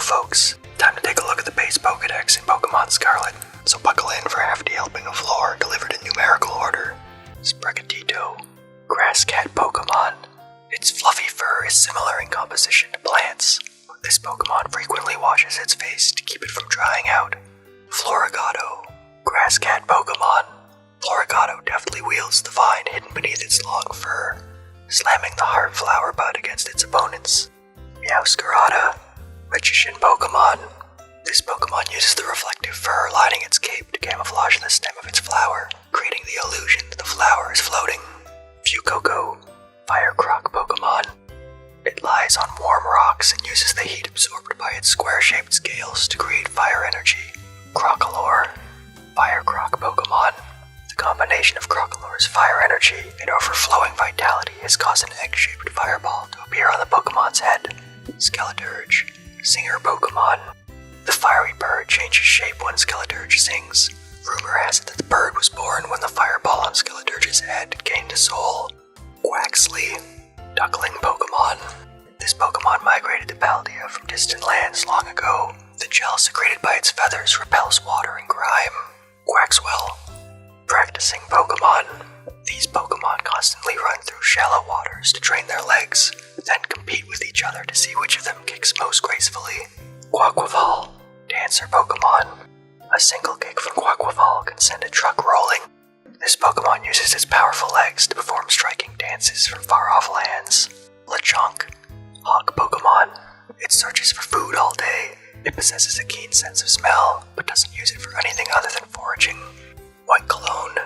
folks. Time to take a look at the base Pokédex in Pokémon Scarlet. So buckle in for a hefty helping of lore delivered in numerical order. Sprigatito, grass cat Pokémon. Its fluffy fur is similar in composition to plants. This Pokémon frequently washes its face to keep it from drying out. Florigato, grass cat Pokémon. Florigato deftly wields the vine hidden beneath its long fur, slamming the heart flower bud against its opponents. Meowscarada, magician Pokémon. This Pokémon uses the reflective fur lining its cape to camouflage the stem of its flower, creating the illusion that the flower is floating. Fuecoco, fire croc Pokémon. It lies on warm rocks and uses the heat absorbed by its square-shaped scales to create fire energy. Crocalor, fire croc Pokémon. The combination of Crocalor's fire energy and overflowing vitality has caused an egg-shaped fireball to appear on the Pokémon's head. Skeleturge, singer Pokémon. The fiery bird changes shape when Skeleturge sings. Rumor has it that the bird was born when the fireball on Skeleturge's head gained a soul. Quaxly, duckling Pokémon. This Pokémon migrated to Paldea from distant lands long ago. The gel secreted by its feathers repels water and grime. Quaxwell, practicing Pokémon. These Pokémon constantly run through shallow waters to train their legs, then compete with each other to see which of them kicks most gracefully. Quaquaval, dancer Pokémon. A single kick from Quaquaval can send a truck rolling. This Pokémon uses its powerful legs to perform striking dances from far-off lands. Lechonk, hawk Pokémon. It searches for food all day. It possesses a keen sense of smell, but doesn't use it for anything other than foraging. White Cologne,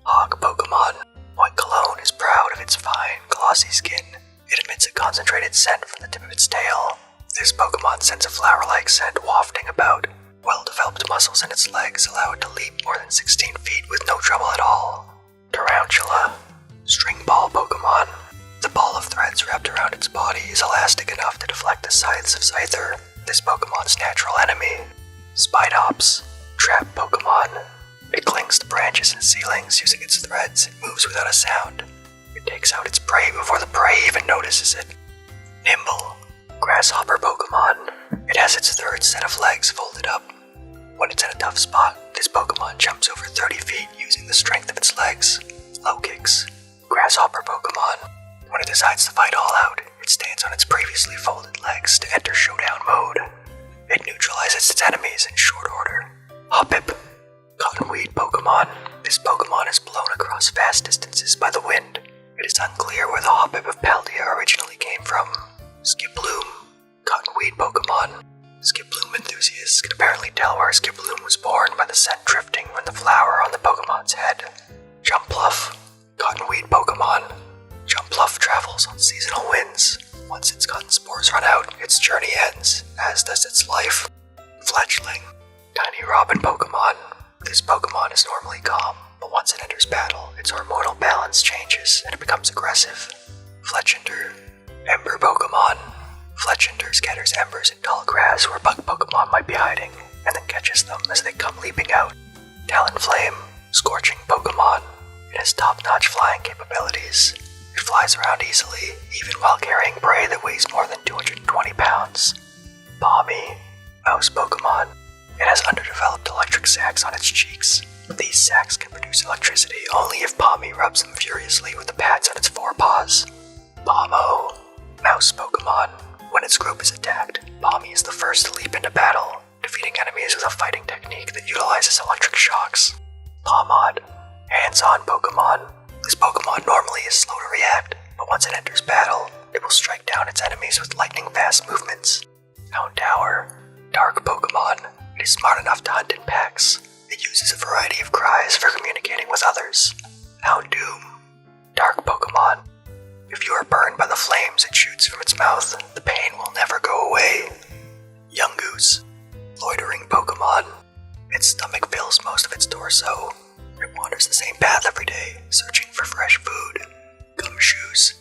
hog Pokémon. White Cologne is proud of its fine, glossy skin. It emits a concentrated scent from the tip of its tail. This Pokémon sends a flower-like scent wafting about. Well-developed muscles in its legs allow it to leap more than 16 feet with no trouble at all. Tarantula, string ball Pokémon. The ball of threads wrapped around its body is elastic enough to deflect the scythes of Scyther, this Pokémon's natural enemy. Spidops, trap Pokémon. It clings to branches and ceilings using its threads and moves without a sound. It takes out its prey before the prey even notices it. Nimble, grasshopper Pokémon. It has its third set of legs folded up. When it's in a tough spot, this Pokémon jumps over 30 feet using the strength of its legs. Low kicks, grasshopper Pokémon. When it decides to fight all out, it stands on its previously folded legs to enter showdown mode. It neutralizes its enemies in short order. Hoppip, cottonweed Pokémon. This Pokémon is blown across vast distances by the wind. It is unclear where the Hoppip of Paldea originally came from. Skiploom, cottonweed Pokémon. Skiploom enthusiasts can apparently tell where Skiploom was born by the scent drifting from the flower on the Pokémon's head. Jumpluff, cottonweed Pokémon. Jumpluff travels on seasonal winds. Once its cotton spores run out, its journey ends, as does its life. Fletchling, tiny robin Pokémon. This Pokémon is normally calm, but once it enters battle, its hormonal balance changes and it becomes aggressive. Fletchinder, ember Pokémon. Fletchinder scatters embers in tall grass where bug Pokémon might be hiding, and then catches them as they come leaping out. Talonflame, scorching Pokémon. It has top-notch flying capabilities. It flies around easily, even while carrying prey that weighs more than 220 pounds. Balmy, mouse Pokémon. It has underdeveloped electric sacs on its cheeks. These sacs can produce electricity only if Balmy rubs them furiously with the pads on its forepaws. Balmo, mouse Pokémon. When its group is attacked, Balmy is the first to leap into battle, defeating enemies with a fighting technique that utilizes electric shocks. Palmod, hands-on Pokémon. This Pokémon normally is slow to react, but once it enters battle, it will strike down its enemies with lightning-fast movements. Houndour, dark Pokémon. It is smart enough to hunt in packs. It uses a variety of cries for communicating with others. Houndoom, dark Pokémon. If you are burned by the flames it shoots from its mouth, the pain will never go away. Yungoos, loitering Pokémon. Its stomach fills most of its torso. It wanders the same path every day, searching for fresh food. Gumshoes,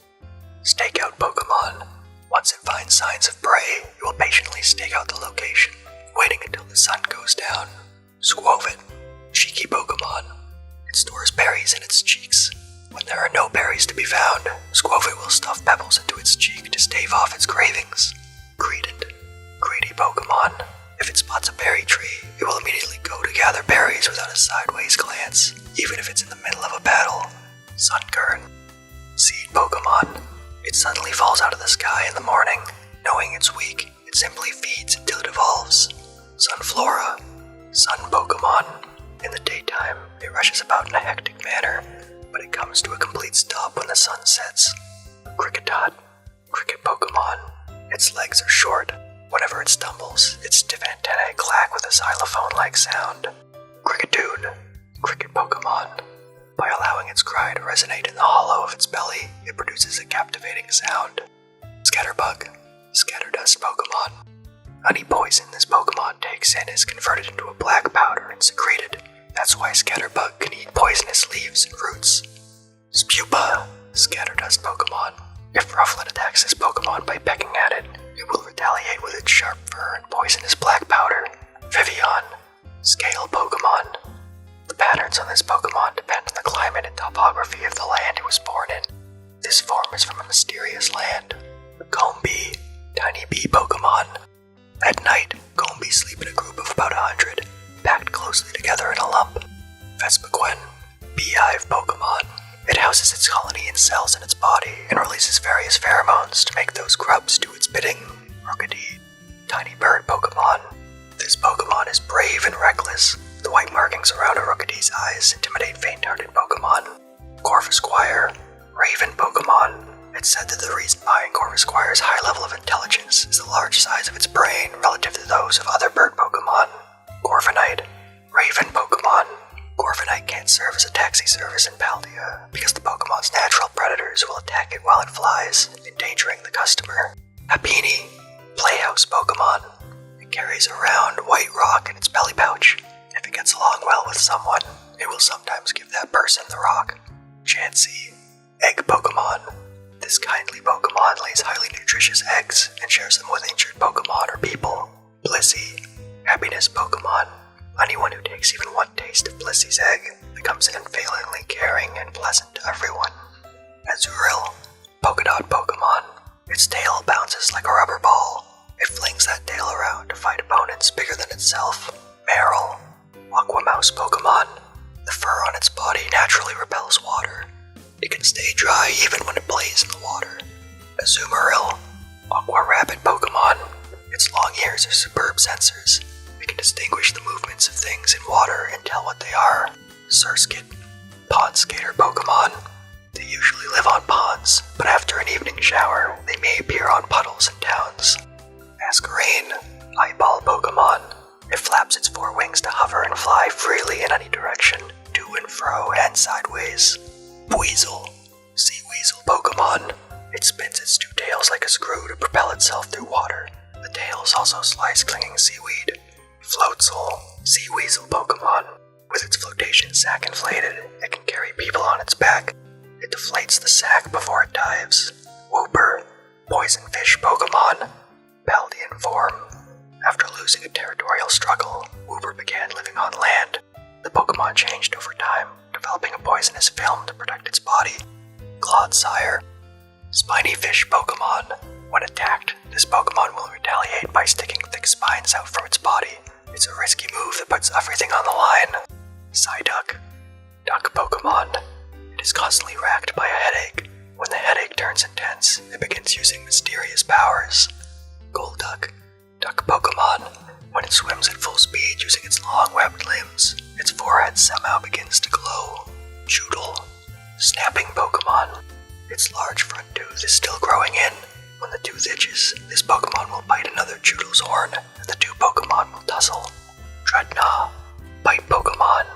stakeout Pokémon. Once it finds signs of prey, it will patiently stake out the location, waiting until the sun goes down. Squovit, cheeky Pokémon. It stores berries in its cheeks. When there are no berries to be found, Squovit will stuff pebbles into its cheek to stave off its cravings. Greedent, greedy Pokémon. carries without a sideways glance, even if it's in the middle of a battle. Sunkern. Seed Pokemon. It suddenly falls out of the sky in the morning. Knowing it's weak, it simply feeds until it evolves. Sunflora. Sun Pokemon. In the daytime, it rushes about in a hectic manner, but it comes to a complete stop when the sun sets. Cricketot. Cricket Pokemon. Its legs are short. Whenever it stumbles, its stiff antennae clack with a xylophone-like sound. Cricketoon. Cricket Pokemon. By allowing its cry to resonate in the hollow of its belly, it produces a captivating sound. Scatterbug. Scatterdust Pokemon. Honey poison this Pokemon takes in is converted into a black powder and secreted. That's why Scatterbug can eat poisonous leaves and roots. Spupa. Scatterdust Pokemon. If Rufflet attacks this Pokemon by pecking at it, it will retaliate with its sharp fur and poisonous black powder. Vivian. Scale Pokemon. The patterns on this Pokemon depend on the climate and topography of the land it was born in. This form is from a mysterious land. Combee. Tiny bee Pokemon. At night, Combee sleep in a group of about 100, packed closely together in a lump. Vespiquen. Beehive Pokemon. It houses its colony in cells in its body and releases various pheromones to make those grubs do its bidding. Rookidee. Tiny bird Pokemon. This Pokemon is brave and reckless. The white markings around a Rookidee's eyes intimidate faint-hearted Pokemon. Corvisquire. Raven Pokemon. It's said that the reason behind Corvisquire's high level of intelligence is the large size of its brain relative to those of other bird Pokemon. Corviknight. Raven Pokemon. Corviknight can't serve as a taxi service in Paldea because the Pokemon's natural predators will attack it while it flies, endangering the customer. Happiny. Playhouse Pokemon. It carries a round, white rock in its belly pouch. If it gets along well with someone, it will sometimes give that person the rock. Chansey. Egg Pokemon. This kindly Pokemon lays highly nutritious eggs and shares them with injured Pokemon or people. Blissey. Happiness Pokemon. Anyone who takes even one taste of Blissey's egg becomes unfailingly caring and pleasant to everyone. Azurill. Polkadot Pokemon. Its tail bounces like a rubber ball. It flings that tail around to fight opponents bigger than itself. Marill. Aquamouse Pokemon. The fur on its body naturally repels water. It can stay dry even when it plays in the water. Azumarill. Aqua Rabbit Pokemon. Its long ears are superb sensors. It can distinguish the movements of things in water and tell what they are. Surskit. Pond Skater Pokemon. They usually live on ponds, but after an evening shower, they may appear on puddles and towns. Masquerain. Eyeball Pokemon. It flaps its four wings to hover and fly freely in any direction, to and fro and sideways. Weasel. Sea Weasel Pokemon. It spins its two tails like a screw to propel itself through water. The tails also slice clinging seaweed. Floatzel. Sea Weasel Pokemon. With its flotation sac inflated, it can carry people on its back. It deflates the sac before it dives. Wooper. Poison Fish Pokemon. Paldean form. After losing a territorial struggle, Wooper began living on land. The Pokemon changed over time, developing a poisonous film to protect its body. Clodsire. Spiny Fish Pokemon. When attacked, this Pokemon will retaliate by sticking thick spines out from its body. It's a risky move that puts everything on the line. Psyduck. Duck Pokemon. It is constantly racked by a headache. When the headache turns intense, it begins using mysterious powers. Golduck. Duck Pokemon. When it swims at full speed using its long webbed limbs, its forehead somehow begins to glow. Joodle. Snapping Pokemon. Its large front tooth is still growing in. When the tooth itches, this Pokemon will bite another Joodle's horn, and the two Pokemon will tussle. Dreadnought. Bite Pokemon.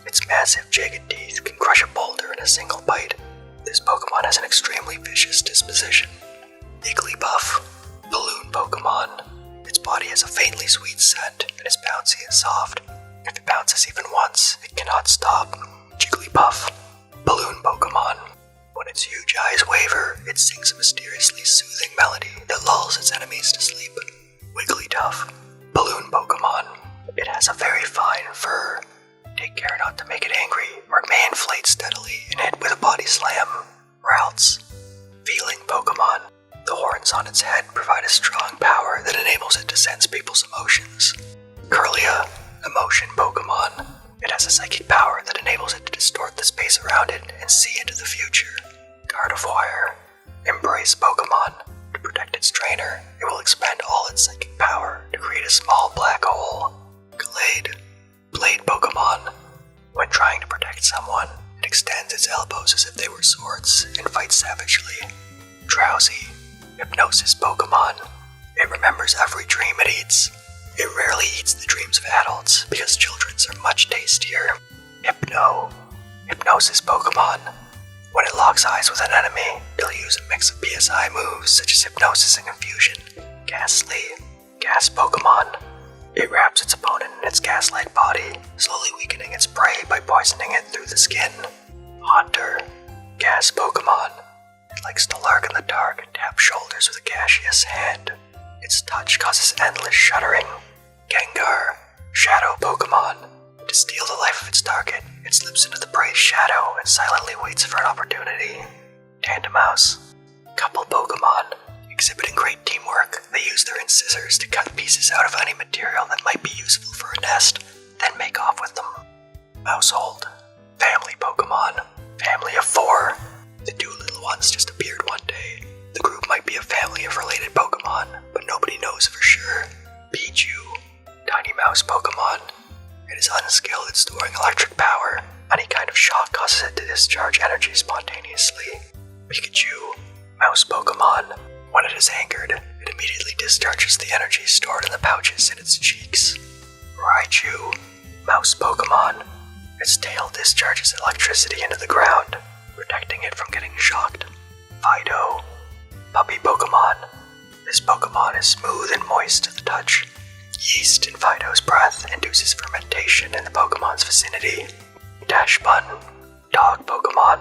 Its massive, jagged teeth can crush a boulder in a single bite. This Pokemon has an extremely vicious disposition. Igglybuff. Balloon Pokemon. Its body has a faintly sweet scent and is bouncy and soft. If it bounces even once, it cannot stop. Jigglypuff. Balloon Pokemon. When its huge eyes waver, it sings a mysteriously soothing melody that lulls its enemies to sleep. Wigglytuff. Balloon Pokemon. It has a very fine fur. Take care not to make it angry, or it may inflate steadily and hit with a body slam. Routes. Feeling Pokemon. The horns on its head provide a strong power that enables it to sense people's emotions. Curlia. Emotion Pokemon. It has a psychic power that enables it to distort the space around it and see into the future. Gardevoir. Embrace Pokémon. To protect its trainer, it will expend all its psychic power to create a small black hole. Glade. Blade Pokémon. When trying to protect someone, it extends its elbows as if they were swords and fights savagely. Drowsy. Hypnosis Pokémon. It remembers every dream it eats. It rarely eats the dreams of adults because children's are much tastier. Hypnosis Pokémon. When it locks eyes with an enemy, it'll use a mix of PSI moves such as Hypnosis and Confusion. Ghastly. Gas Pokémon. It wraps its opponent in its gas-like body, slowly weakening its prey by poisoning it through the skin. Haunter. Gas Pokémon. It likes to lurk in the dark and tap shoulders with a gaseous hand. Its touch causes endless shuddering. Gengar. Shadow Pokémon. To steal the life of its target, it slips into the prey's shadow and silently waits for an opportunity. Tandemaus. Couple Pokémon. Exhibiting great teamwork, they use their incisors to cut pieces out of any material that might be useful for a nest, then make off with them. Household. Family Pokémon. Family of 4. The 2 little ones just appeared one day. The group might be a family of related Pokémon, but nobody knows for sure. Pichu. Tiny mouse Pokémon. It is unskilled at storing electric power. Any kind of shock causes it to discharge energy spontaneously. Pikachu. Mouse Pokémon. When it is angered, it immediately discharges the energy stored in the pouches in its cheeks. Raichu. Mouse Pokémon. Its tail discharges electricity into the ground, protecting it from getting shocked. Fido. Puppy Pokémon. This Pokémon is smooth and moist to the touch. Yeast in Fido's breath induces fermentation in the Pokémon's vicinity. Dashbun. Dog Pokémon.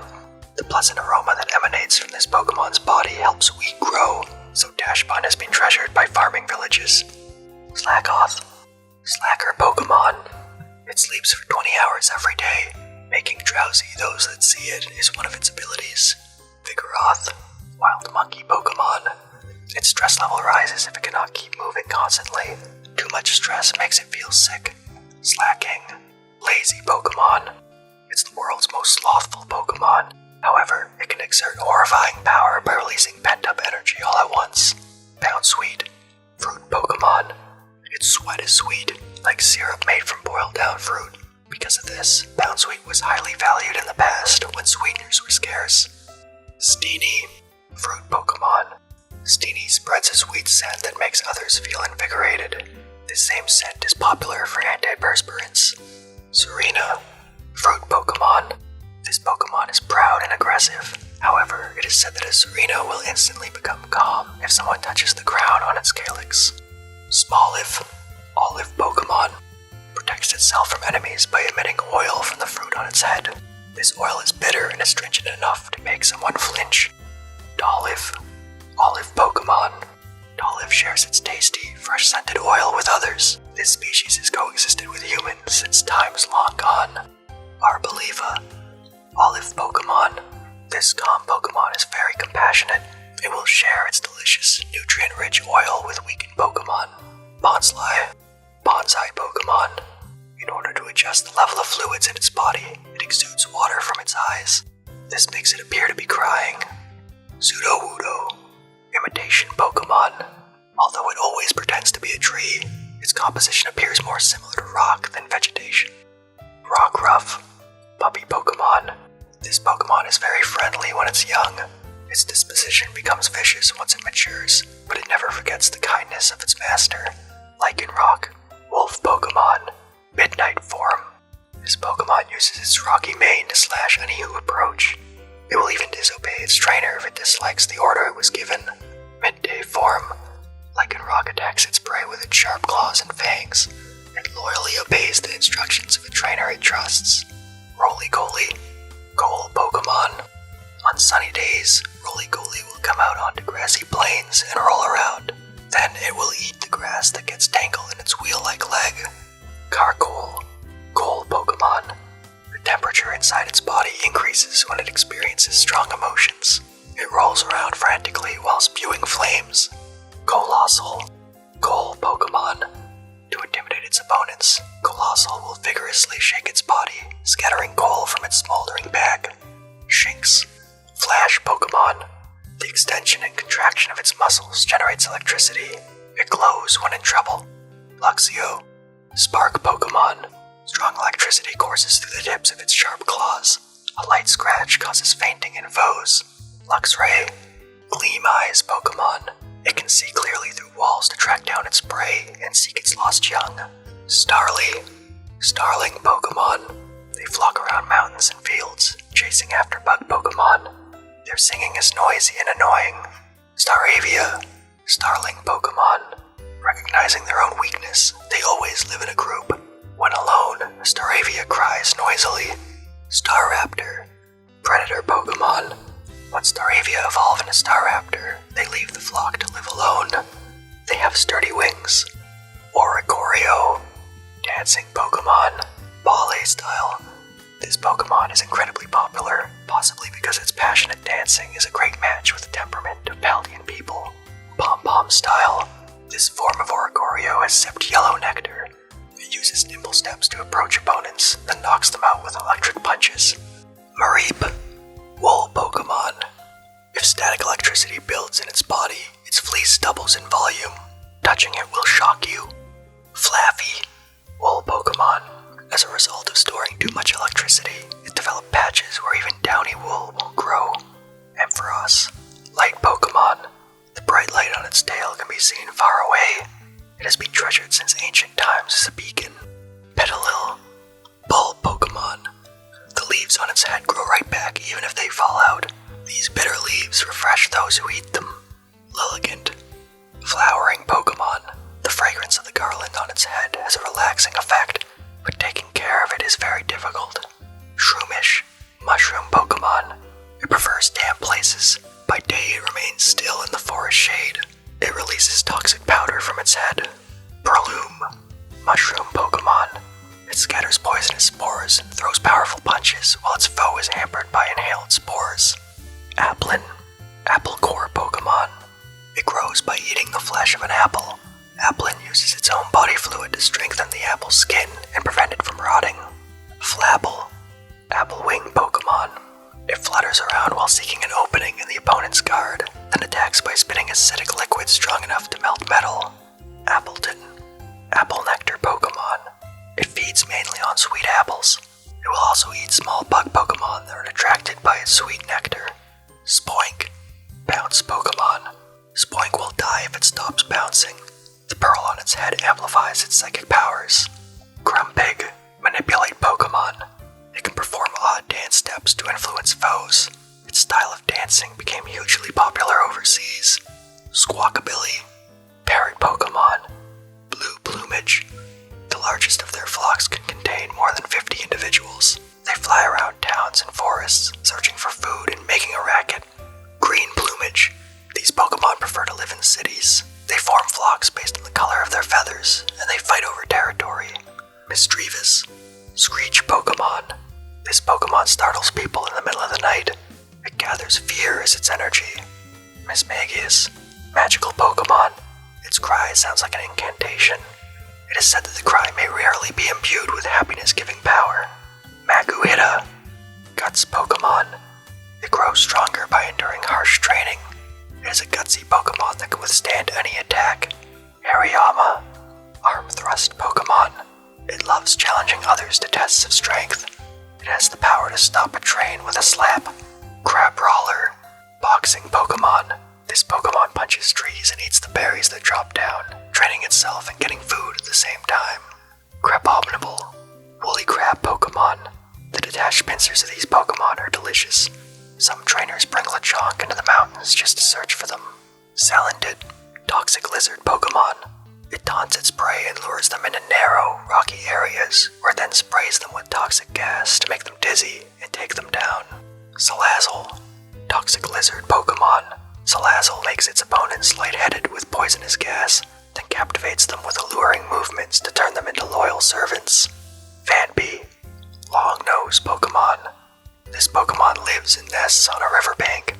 The pleasant aroma that emanates from this Pokémon's body helps wheat grow, so Dashbun has been treasured by farming villages. Slackoth. Slacker Pokémon. It sleeps for 20 hours every day. Making drowsy those that see it is one of its abilities. Vigoroth. Wild Monkey Pokémon. Its stress level rises if it cannot keep moving constantly. Too much stress makes it feel sick. Slacking. Lazy Pokémon. It's the world's most slothful Pokémon. However, it can exert horrifying power by releasing pent-up energy all at once. Bounsweet. Fruit Pokémon. Its sweat is sweet, like syrup made from boiled down fruit. Because of this, Bounsweet was highly valued in the past when sweeteners were scarce. Steenie. Fruit Pokémon. Steenie spreads a sweet scent that makes others feel invigorated. This same scent is popular for antiperspirants. Serena. Fruit Pokémon. This Pokémon is proud and aggressive. However, it is said that a Serena will instantly become calm if someone touches the crown on its calyx. Smoliv. Olive Pokémon. Protects itself from enemies by emitting oil from the fruit on its head. This oil is bitter and astringent enough to make someone flinch. Dolliv. Olive Pokémon. Dolliv shares its tasty, fresh-scented oil with others. This species has coexisted with humans since times long gone. Arboliva. Olive Pokémon. This calm Pokémon is very compassionate. It will share its delicious, nutrient-rich oil with weakened Pokémon. Bonsly. Bonsai Pokémon. In order to adjust the level of fluids in its body, it exudes water from its eyes. This makes it appear to be crying. Sudowoodo. Imitation Pokémon. Although it always pretends to be a tree, its composition appears more similar to rock than vegetation. Rockruff. Puppy Pokémon. This Pokémon is very friendly when it's young. Its disposition becomes vicious once it matures, but it never forgets the kindness of its master. Lycanroc. Wolf Pokémon. Midnight form. This Pokémon uses its rocky mane to slash any who approach. It will even disobey its trainer if it dislikes the order it was given. Midday form. Lycanroc attacks its prey with its sharp claws and fangs. It loyally obeys the instructions of a trainer it trusts. Roly-Goly. Coal Pokémon. On sunny days, Roly-Goly will come out onto grassy plains and roll around. Then it will eat the grass that gets tangled in its wheel-like leg. Carcoal. Coal Pokémon. The temperature inside its body increases when it experiences strong emotions. It rolls around frantically while spewing flames. Colossal. Coal Pokémon. To intimidate its opponents, Colossal will vigorously shake its body generates electricity. It glows when in trouble. Luxio, Spark Pokemon. Strong electricity courses through the tips of its sharp claws. A light scratch causes fainting in foes. Luxray, Gleam Eyes Pokemon. It can see clearly through walls to track down its prey and seek its lost young. Starly, Starling Pokemon. They flock around mountains and fields, chasing after bug Pokemon. Their singing is noisy and annoying. Staravia, Starling Pokemon. Recognizing their own weakness, they always live in a group. When alone, Staravia cries noisily. Staraptor, Predator Pokemon. When Staravia evolve into Staraptor, they leave the flock to live alone. They have sturdy wings. Oricorio, Dancing Pokemon. Ballet style. This Pokemon is incredibly popular, possibly because its passionate dancing is a great match with the temperament of Paldean people. Pom-Pom style. This form of Oricorio has sipped yellow nectar. It uses nimble steps to approach opponents, then knocks them out with electric punches. Mareep, Wool Pokemon. If static electricity builds in its body, its fleece doubles in volume. Touching it will shock you. Flaffy, Wool Pokemon. As a result of storing too much electricity, it developed patches where even downy wool won't grow. Ampharos, Light Pokemon. The bright light on its tail can be seen far away. It has been treasured since ancient times as a beacon. Petalil, Bulb Pokemon. The leaves on its head grow right back even if they fall out. These bitter leaves refresh those who eat them. Lilligant, Flowering Pokemon. The fragrance of the garland on its head has a relaxing effect, but taking care of it is very difficult. Shroomish, Mushroom Pokemon. It prefers damp places. By day it remains still in the forest shade. It releases toxic powder from its head. Breloom, Mushroom Pokemon. It scatters poisonous spores and throws powerful punches while its foe is hampered by inhaled spores. Applin, Apple Core Pokemon. It grows by eating the flesh of an apple. Applin uses its own body fluid to strengthen the apple's skin and prevent it from rotting. Flabble, Apple Wing Pokemon. It flutters around while seeking an opening in the opponent's guard, then attacks by spitting acidic liquid strong enough to melt metal. Appleton, Apple Nectar Pokemon. It feeds mainly on sweet apples. It will also eat small bug Pokemon that are attracted by its sweet nectar. Spoink, Bounce Pokemon. Spoink will die if it stops bouncing. The pearl on its head amplifies its psychic powers. Grumpig, Manipulate Pokemon. It can perform odd dance steps to influence foes. Its style of dancing became hugely popular overseas. Squawkabilly, Parrot Pokemon. Blue Plumage. The largest of their flocks can contain more than 50 individuals. They fly around towns and forests, searching for food and making a racket. Green Plumage. These Pokemon prefer to live in cities. They form flocks based on the color of their feathers, and they fight over territory. Misdreavus, Screech Pokemon. This Pokemon startles people in the middle of the night. It gathers fear as its energy. Mismagius, Magical Pokemon. Its cry sounds like an incantation. It is said that the cry may rarely be imbued with happiness-giving power. Makuhita, Guts Pokemon. It grows stronger by enduring harsh training. It is a gutsy Pokemon that can withstand any attack. Hariyama, Arm Thrust Pokemon. It loves challenging others to tests of strength. It has the power to stop a train with a slap. Crabrawler, Boxing Pokemon. This Pokemon punches trees and eats the berries that drop down, training itself and getting food at the same time. Crabominable, Woolly Crab Pokemon. The detached pincers of these Pokemon are delicious. Some trainers bring Lechonk into the mountains just to search for them. Salandit, Toxic Lizard Pokemon. It taunts its prey and lures them into narrow, rocky areas, or then sprays them with toxic gas to make them dizzy and take them down. Salazzle, Toxic Lizard Pokemon. Salazzle makes its opponents lightheaded with poisonous gas, then captivates them with alluring movements to turn them into loyal servants. Vanpy, Longnose Pokemon. This Pokemon lives in nests on a riverbank.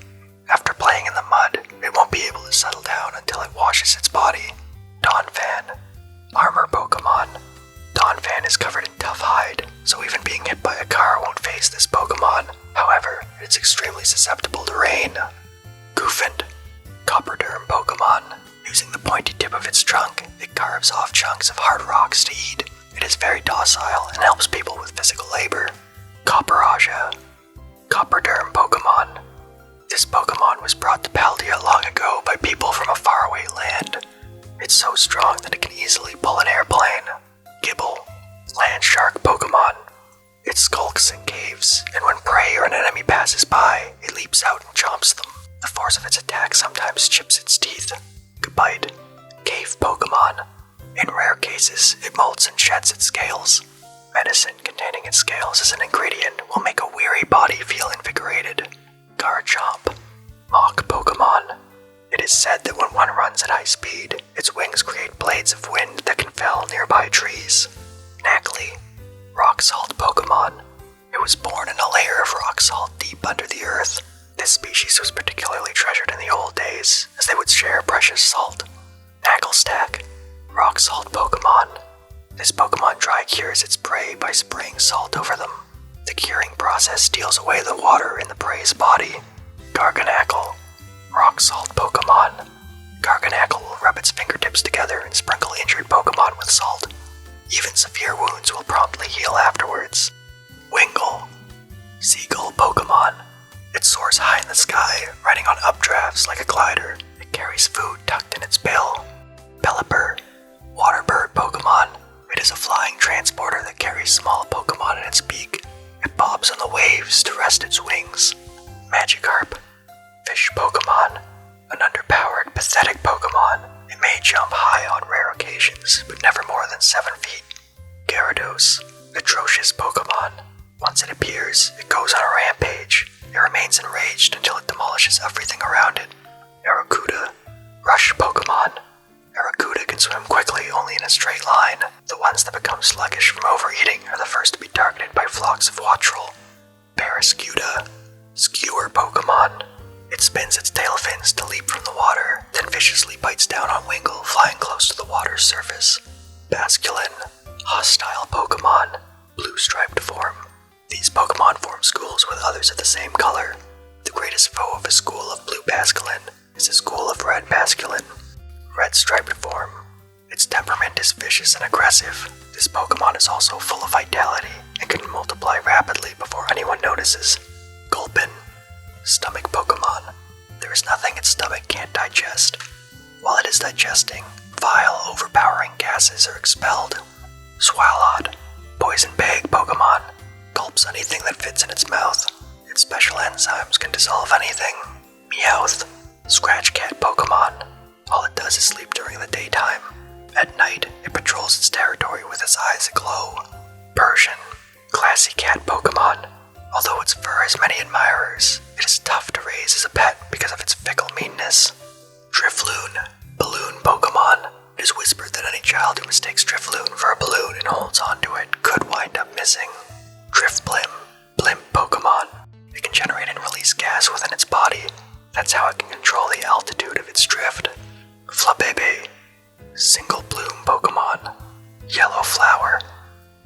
After playing in the mud, it won't be able to settle down until it washes its body. Donphan, Armor Pokemon. Donphan is covered in tough hide, so even being hit by a car won't phase this Pokemon. However, it's extremely susceptible to rain. Goofant, Copperderm Pokemon. carves off chunks of hard rocks to eat. It is very docile and helps people with physical labor. Copperaja. Copperderm Pokemon. This Pokemon was brought to Paldea long ago by people from a faraway land. It's so strong that it can easily pull an airplane. Gibble. Land Shark Pokemon. It skulks in caves, and when prey or an enemy passes by, it leaps out and chomps them. The force of its attack sometimes chips its teeth. Gabite. Cave Pokemon. In rare cases, it molts and sheds its scales. Medicine containing its scales as an ingredient will make a weary body feel invigorated. Garchomp. Mach Pokemon. It is said that when one runs at high speed, its wings create blades of wind that can fell nearby trees. Knackley. Rock Salt Pokemon. It was born in a layer of rock salt deep under the earth. This species was particularly treasured in the old days, as they would share precious salt. Knacklestack. Rock Salt Pokemon. This Pokemon dry cures its prey by spraying salt over them. The curing process steals away the water in the prey's body. Garganackle. Rock Salt Pokemon. Garganackle will rub its fingertips together and sprinkle injured Pokemon with salt. Even severe wounds will promptly heal afterwards. Wingull. Seagull Pokemon. It soars high in the sky, riding on updrafts like a glider. It carries food tucked in its bill. Pelipper. Waterbird Pokemon. It is a flying transporter that carries small Pokemon in its beak. It bobs on the waves to rest its wings. Magikarp. Fish Pokemon. An underpowered, pathetic Pokemon. It may jump high on rare occasions, but never more than 7 feet. Gyarados. Atrocious Pokemon. Once it appears, it goes on a rampage. It remains enraged until it demolishes everything around it. Arrokuda. Rush Pokemon. Arrokuda can swim quickly only in a straight line. The ones that become sluggish from overeating are the first to be targeted by flocks of Wattrel. Barraskewda. Skewer Pokemon. It spins its tail fins to leap from the water, then viciously bites down on Wingull flying close to the water's surface. Basculin. Hostile Pokemon. Blue striped form. These Pokemon form schools with others of the same color. The greatest foe of a school of blue Basculin is a school of red Basculin. Red striped form. Its temperament is vicious and aggressive. This Pokemon is also full of vitality and can multiply rapidly before anyone notices. Gulpin. Stomach Pokemon. There is nothing its stomach can't digest. While it is digesting, vile, overpowering gases are expelled. Swalot. Poison bag Pokemon. Gulps anything that fits in its mouth. Its special enzymes can dissolve anything. Meowth. Scratch Cat Pokemon. All it does is sleep during the daytime. At night, it patrols its territory with its eyes aglow. Persian. Classy cat Pokemon. Although its fur has many admirers, it is tough to raise as a pet because of its fickle meanness. Drifloon. Balloon Pokemon. It is whispered that any child who mistakes Drifloon for a balloon and holds onto it could wind up missing. Drifblim. Blimp Pokemon. It can generate and release gas within its body. That's how it can control the altitude of its drift. Flabebe. Single Bloom Pokemon. Yellow Flower.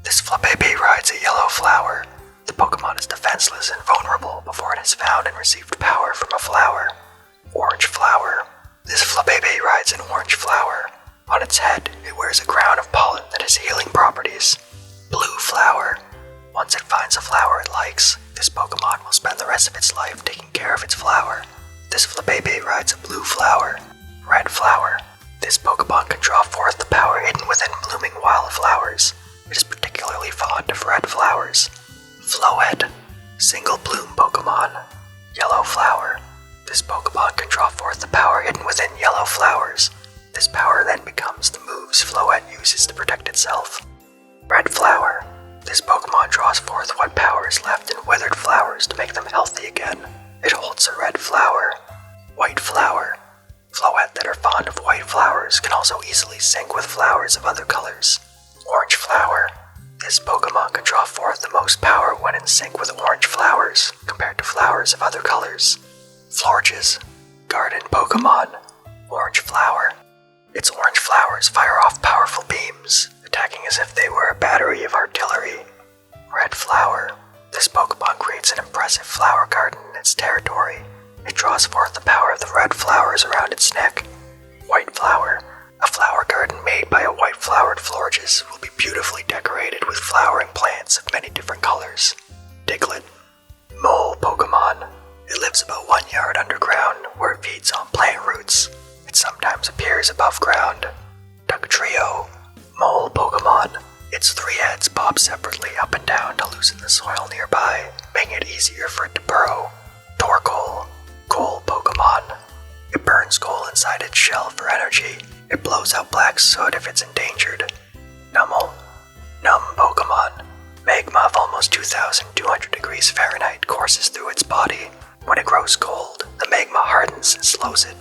This Flabebe rides a yellow flower. The Pokemon is defenseless and vulnerable before it has found and received power from a flower. Orange Flower. This Flabebe rides an orange flower. On its head, it wears a crown of pollen that has healing properties. Blue Flower. Once it finds a flower it likes, this Pokemon will spend the rest of its life taking care of its flower. This Flabebe rides a blue flower. Red Flower. This Pokemon can draw forth the power hidden within blooming wildflowers. It is particularly fond of red flowers. Floette. Single Bloom Pokemon. Yellow Flower. This Pokemon can draw forth the power hidden within yellow flowers. This power then becomes the moves Floette uses to protect itself. Red Flower. This Pokemon draws forth what power is left in withered flowers to make them healthy again. It holds a red flower. White Flower. Floette that are fond of white flowers can also easily sync with flowers of other colors. Orange Flower. This Pokemon can draw forth the most power when in sync with orange flowers, compared to flowers of other colors. Florges. Garden Pokemon. Orange Flower. Its orange flowers fire off powerful beams, attacking as if they were a battery of artillery. Red Flower. This Pokemon creates an impressive flower garden in its territory. It draws forth the power of the red flowers around its neck. White Flower. A flower garden garden made by a white-flowered Florges will be beautifully decorated with flowering plants of many different colors. Diglett. Mole Pokemon. It lives about 1 yard underground, where it feeds on plant roots. It sometimes appears above ground. Dugtrio. Mole Pokemon. Its 3 heads bob separately up and down to loosen the soil nearby, making it easier for it to burrow. Torkoal. Coal Pokemon. It burns coal inside its shell for energy. It blows out black soot if it's endangered. Numel. Numb Pokemon. Magma of almost 2,200 degrees Fahrenheit courses through its body. When it grows cold, the magma hardens and slows it.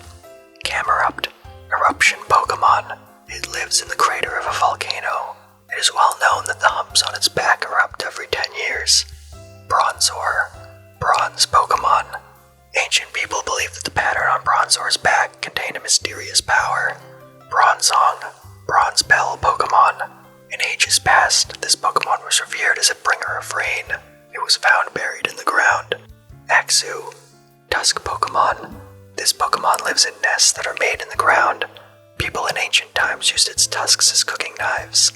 Camerupt. Eruption Pokemon. It lives in the crater of a volcano. It is well known that the humps on its back erupt every 10 years. Bronzor. Bronze Pokemon. Ancient people believed that the pattern on Bronzor's back contained a mysterious power. Bronzong. Bronze Bell Pokemon. In ages past, this Pokemon was revered as a bringer of rain. It was found buried in the ground. Axew. Tusk Pokemon. This Pokemon lives in nests that are made in the ground. People in ancient times used its tusks as cooking knives.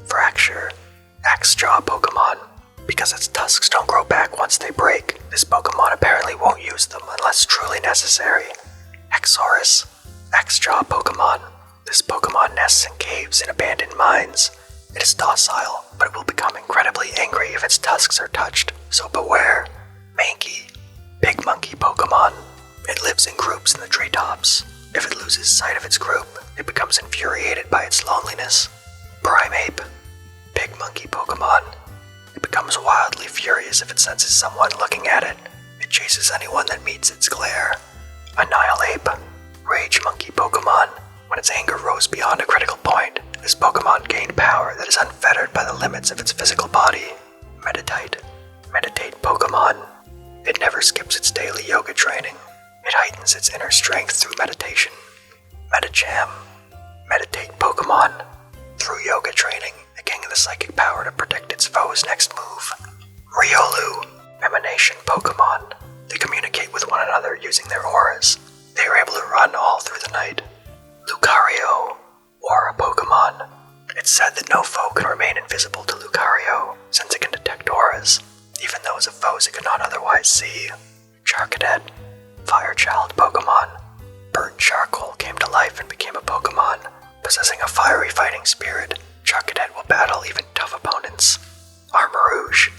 Fracture. Axe-jaw Pokemon. Because its tusks don't grow back once they break, this Pokemon apparently won't use them unless truly necessary. Exorus. Axe-jaw Pokemon. This Pokemon nests in caves in abandoned mines. It is docile, but it will become incredibly angry if its tusks are touched, so beware. Mankey. Big monkey Pokemon. It lives in groups in the treetops. If it loses sight of its group, it becomes infuriated by its loneliness. Primeape. Big monkey Pokemon. It becomes wildly furious if it senses someone looking at it. It chases anyone that meets its glare. Annihilape. Rage monkey Pokemon. When its anger rose beyond a critical point, this Pokemon gained power that is unfettered by the limits of its physical body. Meditite. Meditate Pokemon. It never skips its daily yoga training. It heightens its inner strength through meditation. Medicham. Meditate Pokemon. Through yoga training, it gains the psychic power to predict its foe's next move. Riolu. Emanation Pokemon. They communicate with one another using their auras. They are able to run all through the night. Lucario. Aura Pokemon. It's said that no foe can remain invisible to Lucario, since it can detect auras, even those of foes it cannot otherwise see. Charcadet. Firechild Pokemon. Burnt charcoal came to life and became a Pokemon. Possessing a fiery fighting spirit, Charcadet will battle even tough opponents. Armarouge.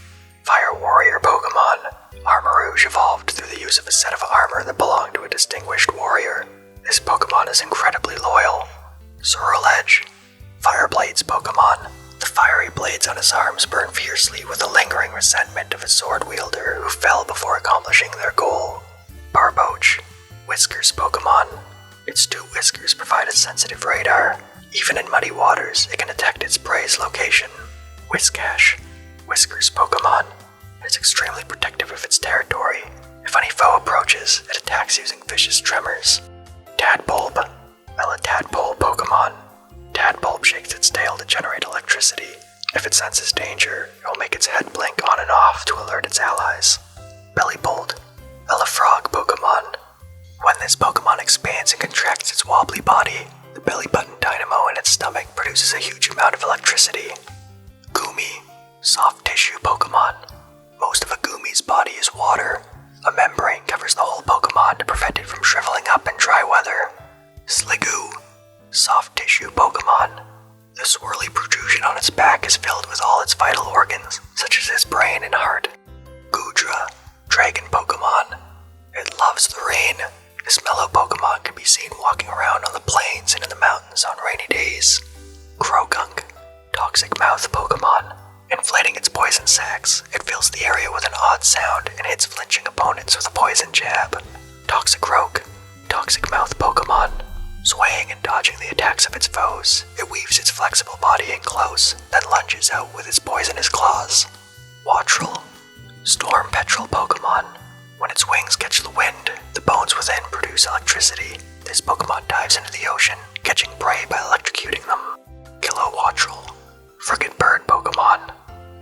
Fire warrior Pokemon. Armarouge evolved through the use of a set of armor that belonged to a distinguished warrior. This Pokemon is incredibly loyal. Ceruledge. Fireblades Pokemon. The fiery blades on his arms burn fiercely with the lingering resentment of a sword wielder who fell before accomplishing their goal. Barboach. Whiskers Pokemon. Its 2 whiskers provide a sensitive radar. Even in muddy waters, it can detect its prey's location. Whiscash. Whiskers Pokemon. It is extremely protective of its territory. If any foe approaches, it attacks using vicious tremors. Tadpolb. Tadpole Pokemon. Tadpolb shakes its tail to generate electricity. If it senses danger, it will make its head blink on and off to alert its allies. Bellibolt. Frog Pokemon. When this Pokemon expands and contracts its wobbly body, the belly button dynamo in its stomach produces a huge amount of electricity. Goomy. Soft tissue Pokemon. Most of a Goomy's body is water. A membrane covers the whole Pokemon to prevent it from shriveling up in dry weather. Sliggoo. Soft tissue Pokemon. The swirly protrusion on its back is filled with all its vital organs, such as its brain and heart. Goodra. Dragon Pokemon. It loves the rain. This mellow Pokemon can be seen walking around on the plains and in the mountains on rainy days. Croagunk. Toxic Mouth Pokemon. Inflating its poison sacs, it fills the area with an odd sound and hits flinching opponents with a poison jab. Toxicroak. Toxic Mouth Pokemon. Swaying and dodging the attacks of its foes, it weaves its flexible body in close, then lunges out with its poisonous claws. Wattrel. Storm Petrel Pokemon. When its wings catch the wind, the bones within produce electricity. This Pokemon dives into the ocean, catching prey by electrocuting them. Kilowattrel. Frigate Bird Pokemon.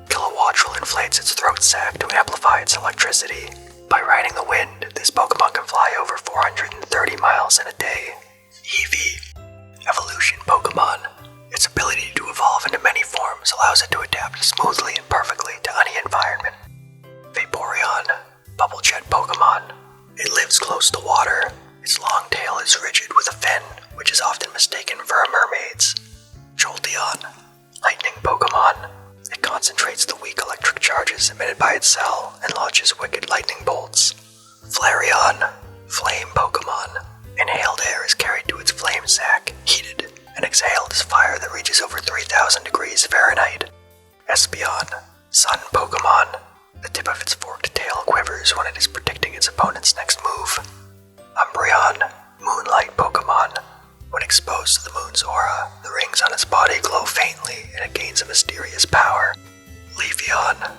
Kilowattrel inflates its throat sac to amplify its electricity. By riding the wind, this Pokemon can fly over 430 miles in a day. Eevee. Evolution Pokemon. forms allows it to adapt smoothly and perfectly to any environment. Vaporeon, Bubble Jet Pokemon. It lives close to water. Its long tail is rigid with a fin, which is often mistaken for a mermaid's. Jolteon, Lightning Pokemon. It concentrates the weak electric charges emitted by its cell and launches wicked lightning bolts. Flareon, Flame Pokemon. Inhaled air is carried to its flame sac, heated, and exhaled as fire that reaches over 3,000 degrees Fahrenheit. Espeon, Sun Pokemon. The tip of its forked tail quivers when it is predicting its opponent's next move. Umbreon, Moonlight Pokemon. When exposed to the moon's aura, the rings on its body glow faintly and it gains a mysterious power. Leafeon,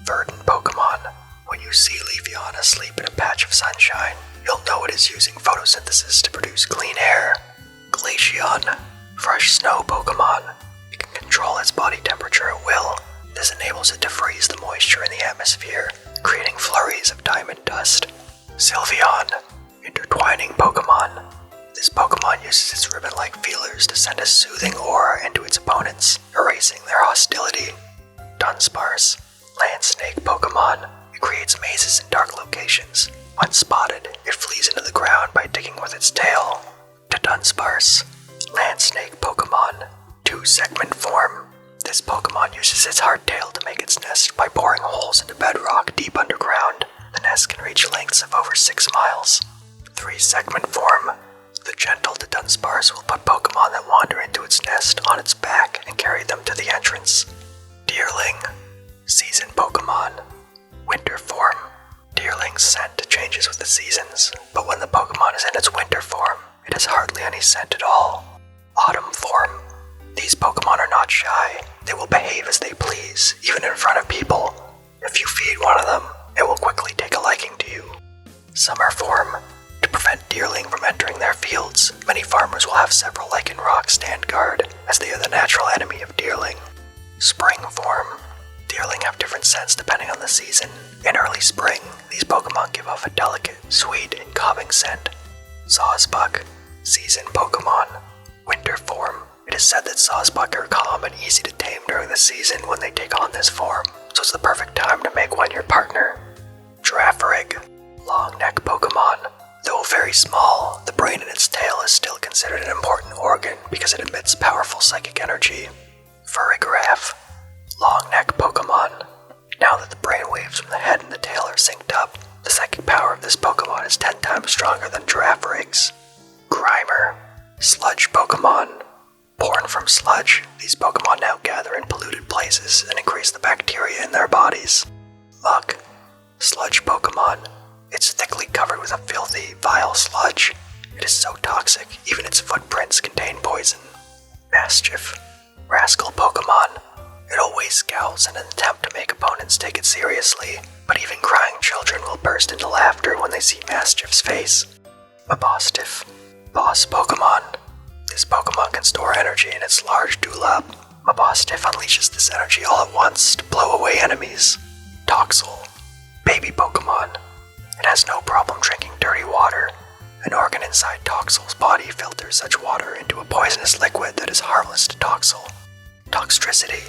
Verdant Pokemon. When you see Leafeon asleep in a patch of sunshine, you'll know it is using photosynthesis to produce clean air. Glaceon, Fresh Snow Pokemon. It can control its body temperature at will. This enables it to freeze the moisture in the atmosphere, creating flurries of diamond dust. Sylveon, Intertwining Pokemon. This Pokemon uses its ribbon-like feelers to send a soothing aura into its opponents, erasing their hostility. Dunsparce, Land Snake Pokemon. It creates mazes in dark locations. When spotted, it flees into the ground by digging with its tail. To Dunsparce, Land Snake Pokemon. 2-segment form. This Pokemon uses its hardtail to make its nest by boring holes into bedrock deep underground. The nest can reach lengths of over 6 miles. 3-segment form. The gentle to Dunsparce will put Pokemon that wander into its nest on its back and carry them to the entrance. Deerling, Season Pokemon. Winter form. Deerling's scent changes with the seasons, but when the Pokemon is in its winter form, it has hardly any scent at all. Autumn form. These Pokemon are not shy. They will behave as they please, even in front of people. If you feed one of them, it will quickly take a liking to you. Summer form. To prevent Deerling from entering their fields, many farmers will have several Lichen Rocks stand guard, as they are the natural enemy of Deerling. Spring form. Deerling have different scents depending on the season. In early spring, these Pokemon give off a delicate, sweet, and calming scent. Sawsbuck, Season Pokemon. Winter form. It is said that Sawsbuck are calm and easy to tame during the season when they take on this form, so it's the perfect time to make one your partner. Girafarig, Long Neck Pokemon. Though very small, the brain in its tail is still considered an important organ because it emits powerful psychic energy. Furrygraph, Long Neck Pokemon. Now that the brain waves from the head and the tail are synced up, the psychic power of this Pokemon is 10 times stronger than Girafarig's. Grimer, Sludge Pokemon. Born from sludge, these Pokemon now gather in polluted places and increase the bacteria in their bodies. Muck, Sludge Pokemon. It's thickly covered with a filthy, vile sludge. It is so toxic, even its footprints contain poison. Mastiff, Rascal Pokemon. It always scowls in an attempt to make opponents take it seriously, but even crying children will burst into laughter when they see Mastiff's face. Mabostiff, Boss Pokemon. This Pokemon can store energy in its large dewlap. Mabostiff unleashes this energy all at once to blow away enemies. Toxel, Baby Pokemon. It has no problem drinking dirty water. An organ inside Toxel's body filters such water into a poisonous liquid that is harmless to Toxel. Toxtricity,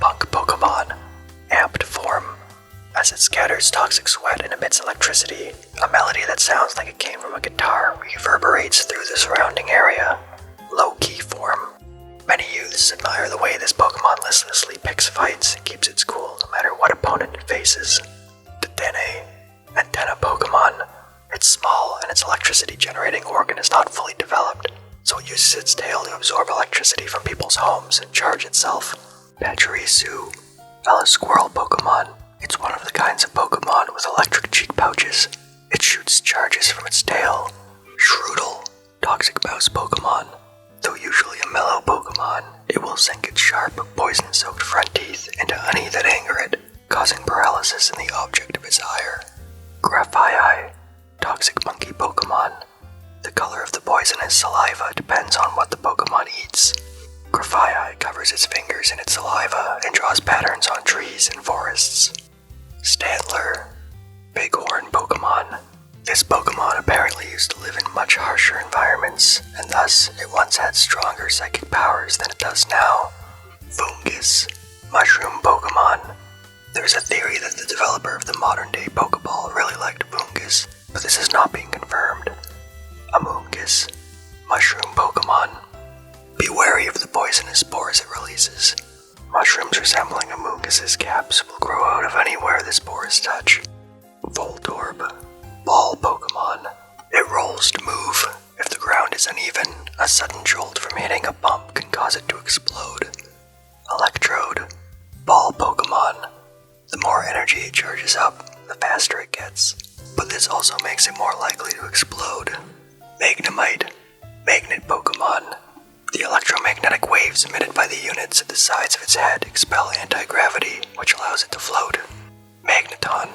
Punk Pokemon. Amped form. As it scatters toxic sweat and emits electricity, a melody that sounds like it came from a guitar reverberates through the surrounding area. Low-key form. Many youths admire the way this Pokemon listlessly picks fights and keeps its cool no matter what opponent it faces. Dedenne, Antenna Pokemon. It's small and its electricity-generating organ is not fully developed, so it uses its tail to absorb electricity from people's homes and charge itself. Pachirisu, Squirrel Pokemon. It's one of the kinds of Pokemon with electric cheek pouches. It shoots charges from its tail. Shroodle, Toxic Mouse Pokemon. Though usually a mellow Pokemon, it will sink its sharp, poison-soaked front teeth into any that anger it, causing paralysis in the object of its ire. Graphii, Toxic Monkey Pokemon. The color of the poisonous saliva depends on what the Pokemon eats. Graphii covers its fingers in its saliva and draws patterns on trees and forests. Stantler, Bighorn Pokemon. This Pokemon apparently used to live in much harsher environments, and thus it once had stronger psychic powers than it does now. Fungus, Mushroom Pokemon. There's a theory that the developer of the modern-day Pokeball really liked Amoonguss, but this is not being confirmed. Amoonguss. Mushroom Pokemon. Be wary of the poisonous spores it releases. Mushrooms resembling Amoonguss's caps will grow out of anywhere the spores touch. Voltorb. Ball Pokemon. It rolls to move. If the ground is uneven, a sudden jolt from hitting a bump can cause it to explode. Electrode. Ball Pokemon. The more energy it charges up, the faster it gets, but this also makes it more likely to explode. Magnemite. Magnet Pokemon. The electromagnetic waves emitted by the units at the sides of its head expel anti-gravity, which allows it to float. Magneton.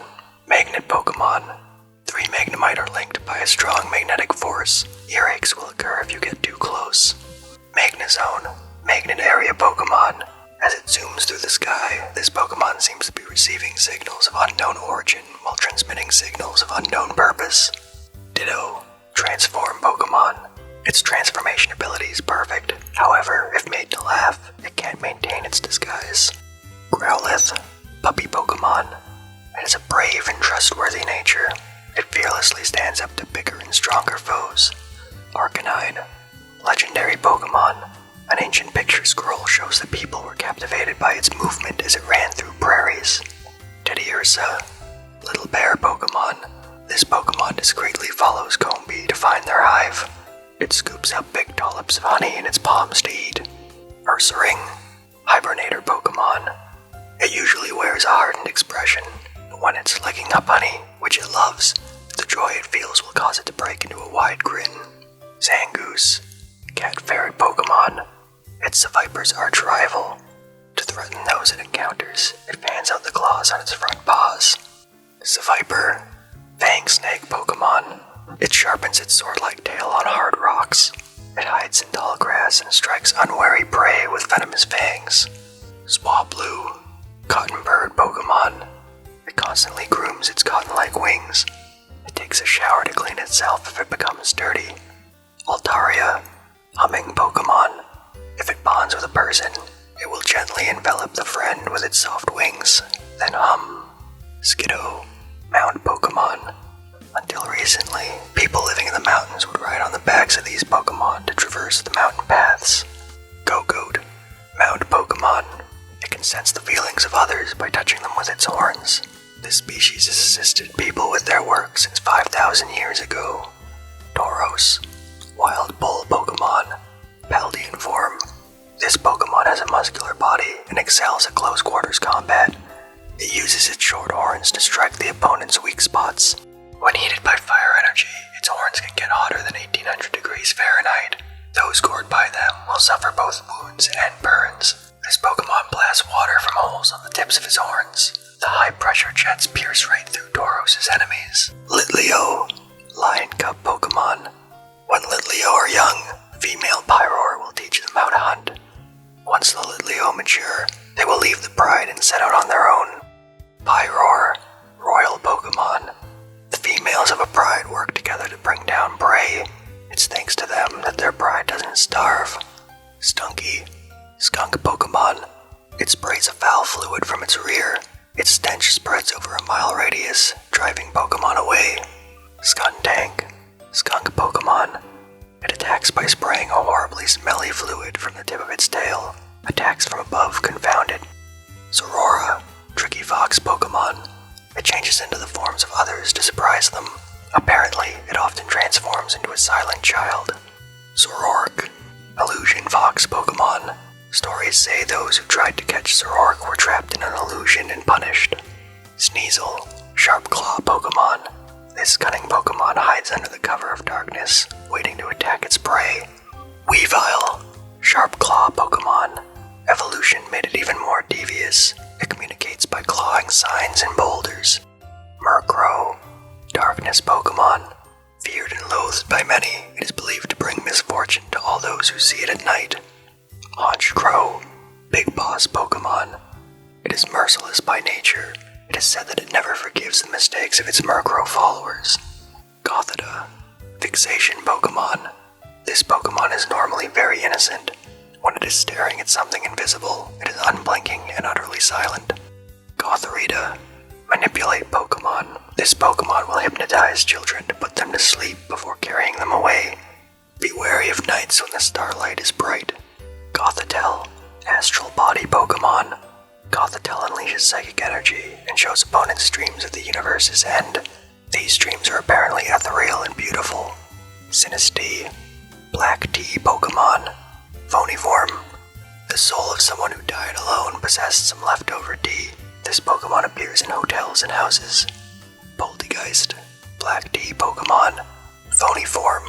Magnet Pokemon. 3 Magnemite are linked by a strong magnetic force. Earaches will occur if you get too close. Magnezone. Magnet Area Pokemon. As it zooms through the sky, this Pokemon seems to be receiving signals of unknown origin while transmitting signals of unknown purpose. Ditto. Transform Pokemon. Its transformation ability is perfect. However, if made to laugh, it can't maintain its disguise. Growlithe. Puppy Pokemon. It has a brave and trustworthy nature. It fearlessly stands up to bigger and stronger foes. Arcanine. Legendary Pokemon. An ancient picture scroll shows that people were captivated by its movement as it ran through prairies. Teddiursa. Little bear Pokemon. This Pokemon discreetly follows Combee to find their hive. It scoops up big dollops of honey in its palms to eat. Ursaring. Hibernator Pokemon. It usually wears a hardened expression, but when it's licking up honey, which it loves, the joy it feels will cause it to break into a wide grin. Zangoose. Cat Ferret Pokemon. It's the Viper's arch-rival. To threaten those it encounters, it fans out the claws on its front paws. Viper. Fang Snake Pokemon. It sharpens its sword-like tail on hard rocks. It hides in tall grass and strikes unwary prey with venomous fangs. Swablu. Cotton Bird Pokemon. It constantly grooms its cotton-like wings. It takes a shower to clean itself if it becomes dirty. Altaria. Humming Pokemon. If it bonds with a person, it will gently envelop the friend with its soft wings, then hum. Skiddo. Mound Pokemon. Until recently, people living in the mountains would ride on the backs of these Pokemon to traverse the mountain paths. Gogoat. Mound Pokemon. It can sense the feelings of others by touching them with its horns. This species has assisted people with their work since 5,000 years ago. Tauros. Wild Bull Pokemon. Paldean form. This Pokemon has a muscular body and excels at close quarters combat. It uses its short horns to strike the opponent's weak spots. When heated by fire energy, its horns can get hotter than 1800 degrees Fahrenheit. Those gored by them will suffer both wounds and burns. This Pokemon blasts water from holes on the tips of his horns. The high-pressure jets pierce right through Tauros' enemies. Litleo. Lion Cub Pokemon. When Litleo are young, female Pyroar will teach them how to hunt. Once the Litleo mature, they will leave the pride and set out on their own. Pyroar. Royal Pokemon. The females of a pride work together to bring down prey. It's thanks to them that their pride doesn't starve. Stunky. Skunk Pokemon. It sprays a foul fluid from its rear. Its stench spreads over a mile radius, driving Pokemon away. Skuntank. Skunk Pokemon. It attacks by spraying a horribly smelly fluid from the tip of its tail. Attacks from above confounded. Zorora. Tricky Fox Pokemon. It changes into the forms of others to surprise them. Apparently, it often transforms into a silent child. Zoroark. Illusion Fox Pokemon. Stories say those who tried to catch Zoroark were trapped in an illusion and punished. Sneasel. Sharp Claw Pokemon. This cunning Pokemon hides under the cover of darkness, waiting to attack its prey. Weavile. Sharp Claw Pokemon. Evolution made it even more devious. It communicates by clawing signs and boulders. Murkrow. Darkness Pokemon. Feared and loathed by many, it is believed to bring misfortune to all those who see it at night. Honchkrow. Big Boss Pokemon. It is merciless by nature. It is said that it never forgives the mistakes of its Murkrow followers. Gothita. Fixation Pokemon. This Pokemon is normally very innocent. When it is staring at something invisible, it is unblinking and utterly silent. Gothorita. Manipulate Pokemon. This Pokemon will hypnotize children to put them to sleep before carrying them away. Be wary of nights when the starlight is bright. Gothitelle. Astral Body Pokemon. Gothitelle unleashes psychic energy and shows opponents dreams of the universe's end. These dreams are apparently ethereal and beautiful. Sinistea. Black Tea Pokemon. Phony form. The soul of someone who died alone possessed some leftover tea. This Pokemon appears in hotels and houses. Poltegeist. Black Tea Pokemon. Phony form.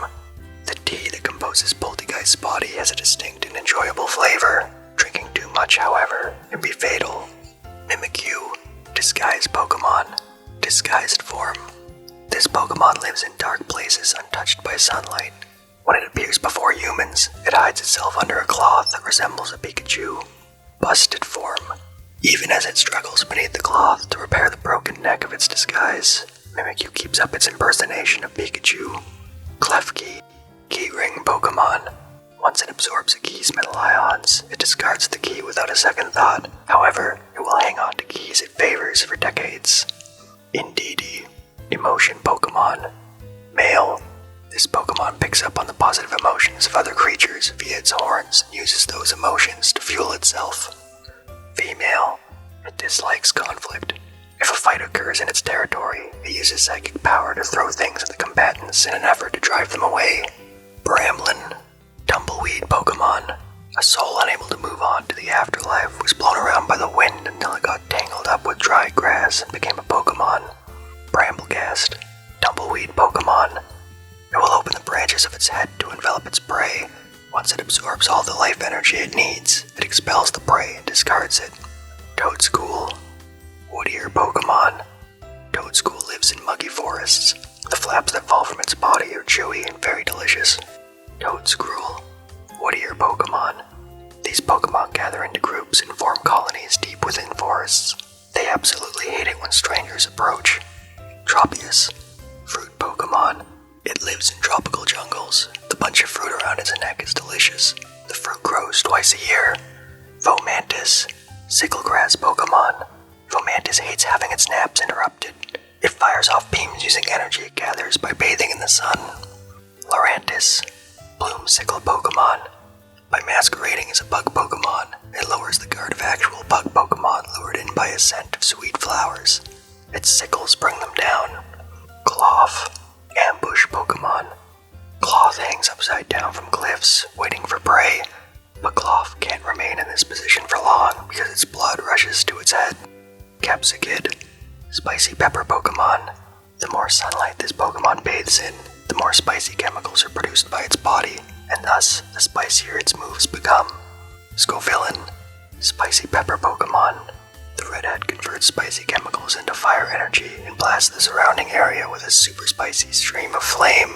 The tea that composes Poltegeist's body has a distinct and enjoyable flavor. Drinking too much, however, can be fatal. Mimikyu. Disguised Pokemon. Disguised form. This Pokemon lives in dark places untouched by sunlight. When it appears before humans, it hides itself under a cloth that resembles a Pikachu. Busted form. Even as it struggles beneath the cloth to repair the broken neck of its disguise, Mimikyu keeps up its impersonation of Pikachu. Klefki. Keyring Pokemon. Once it absorbs a key's metal ions, it discards the key without a second thought. However, it will hang on to keys it favors for decades. Indeedee. Emotion Pokemon. Male. This Pokemon picks up on the positive emotions of other creatures via its horns and uses those emotions to fuel itself. Female. It dislikes conflict. If a fight occurs in its territory, it uses psychic power to throw things at the combatants in an effort to drive them away. Bramblin. Tumbleweed Pokemon. A soul unable to move on to the afterlife was blown around by the wind until it got tangled up with dry grass and became a Pokemon. Bramblegast. Tumbleweed Pokemon. It will open the branches of its head to envelop its prey. Once it absorbs all the life energy it needs, it expels the prey and discards it. Toadscool. Woodier Pokemon. Toadscool lives in muggy forests. The flaps that fall from its body are chewy and very delicious. Toadscruel. Woodier Pokemon. These Pokemon gather into groups and form colonies deep within forests. They absolutely hate it when strangers approach. Tropius. Fruit Pokemon. It lives in tropical jungles. The bunch of fruit around its neck is delicious. The fruit grows twice a year. Fomantis. Sicklegrass Pokemon. Fomantis hates having its naps interrupted. It fires off beams using energy it gathers by bathing in the sun. Lurantis. Bloomsicle Pokemon. By masquerading as a bug Pokemon, it lowers the guard of actual bug Pokemon lured in by a scent of sweet flowers. Its sickles bring them down. Cloth. Ambush Pokemon. Cloth hangs upside down from cliffs, waiting for prey, but Cloth can't remain in this position for long because its blood rushes to its head. Capsicid. Spicy Pepper Pokemon. The more sunlight this Pokemon bathes in, the more spicy chemicals are produced by its body, and thus, the spicier its moves become. Scovillain. Spicy Pepper Pokemon. The redhead converts spicy chemicals into fire energy and blasts the surrounding area with a super spicy stream of flame.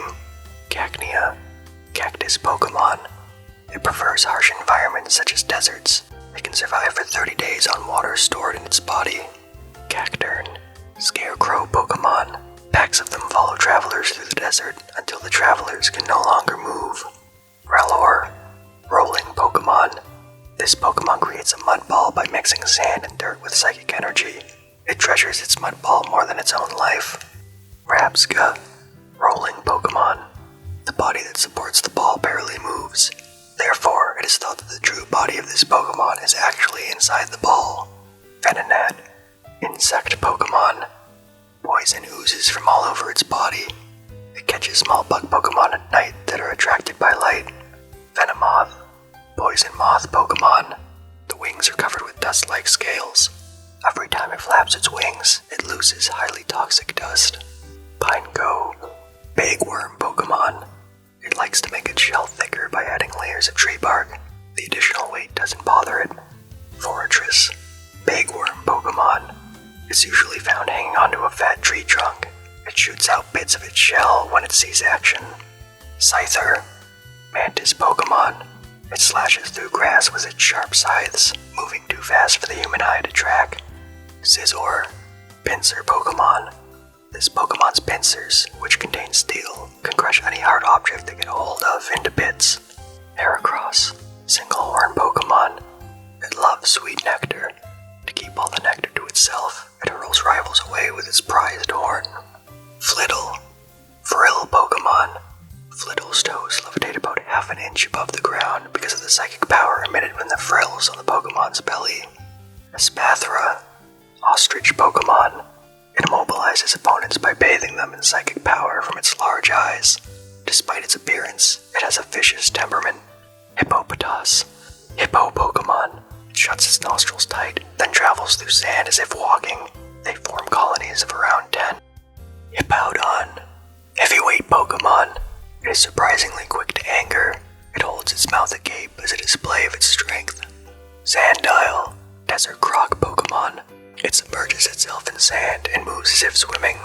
Cacnea. Cactus Pokemon. It prefers harsh environments such as deserts. It can survive for 30 days on water stored in its body. Cacturn. Scarecrow Pokemon. Packs of them follow travelers through the desert until the travelers can no longer move. Rellor. Rolling Pokemon. This Pokemon creates a mud ball by mixing sand and dirt with psychic energy. It treasures its mud ball more than its own life. Rabsca. Rolling Pokemon. The body that supports the ball barely moves. Therefore, it is thought that the true body of this Pokemon is actually inside the ball. Venonat. Insect Pokemon. Poison oozes from all over its body. It catches small bug Pokemon at night that are attracted by light. Venomoth. Poison Moth Pokemon. The wings are covered with dust-like scales. Every time it flaps its wings, it loses highly toxic dust. Pineco. Bagworm Pokemon. It likes to make its shell thicker by adding layers of tree bark. The additional weight doesn't bother it. Fortress. Bagworm Pokemon. It's usually found hanging onto a fat tree trunk. It shoots out bits of its shell when it sees action. Scyther. Mantis Pokemon. It slashes through grass with its sharp scythes, moving too fast for the human eye to track. Scizor. Pincer Pokemon. This Pokemon's pincers, which contain steel, can crush any hard object they get a hold of into bits. Heracross. Single-horn Pokemon. It loves sweet nectar. To keep all the nectar to itself, it hurls rivals away with its prized horn. Flittle. Frill Pokemon. Flittle's toes levitate about half an inch above the ground because of the psychic power emitted from the frills on the Pokemon's belly. Espathra. Ostrich Pokemon. It immobilizes opponents by bathing them in psychic power from its large eyes. Despite its appearance, it has a vicious temperament. Hippopotas. Hippo Pokemon. It shuts its nostrils tight, then travels through sand as if walking. They form colonies of around 10. Hippowdon. Heavyweight Pokemon. It is surprisingly quick to anger. It holds its mouth agape as a display of its strength. Sandile. Desert Croc Pokemon. It submerges itself in sand and moves as if swimming.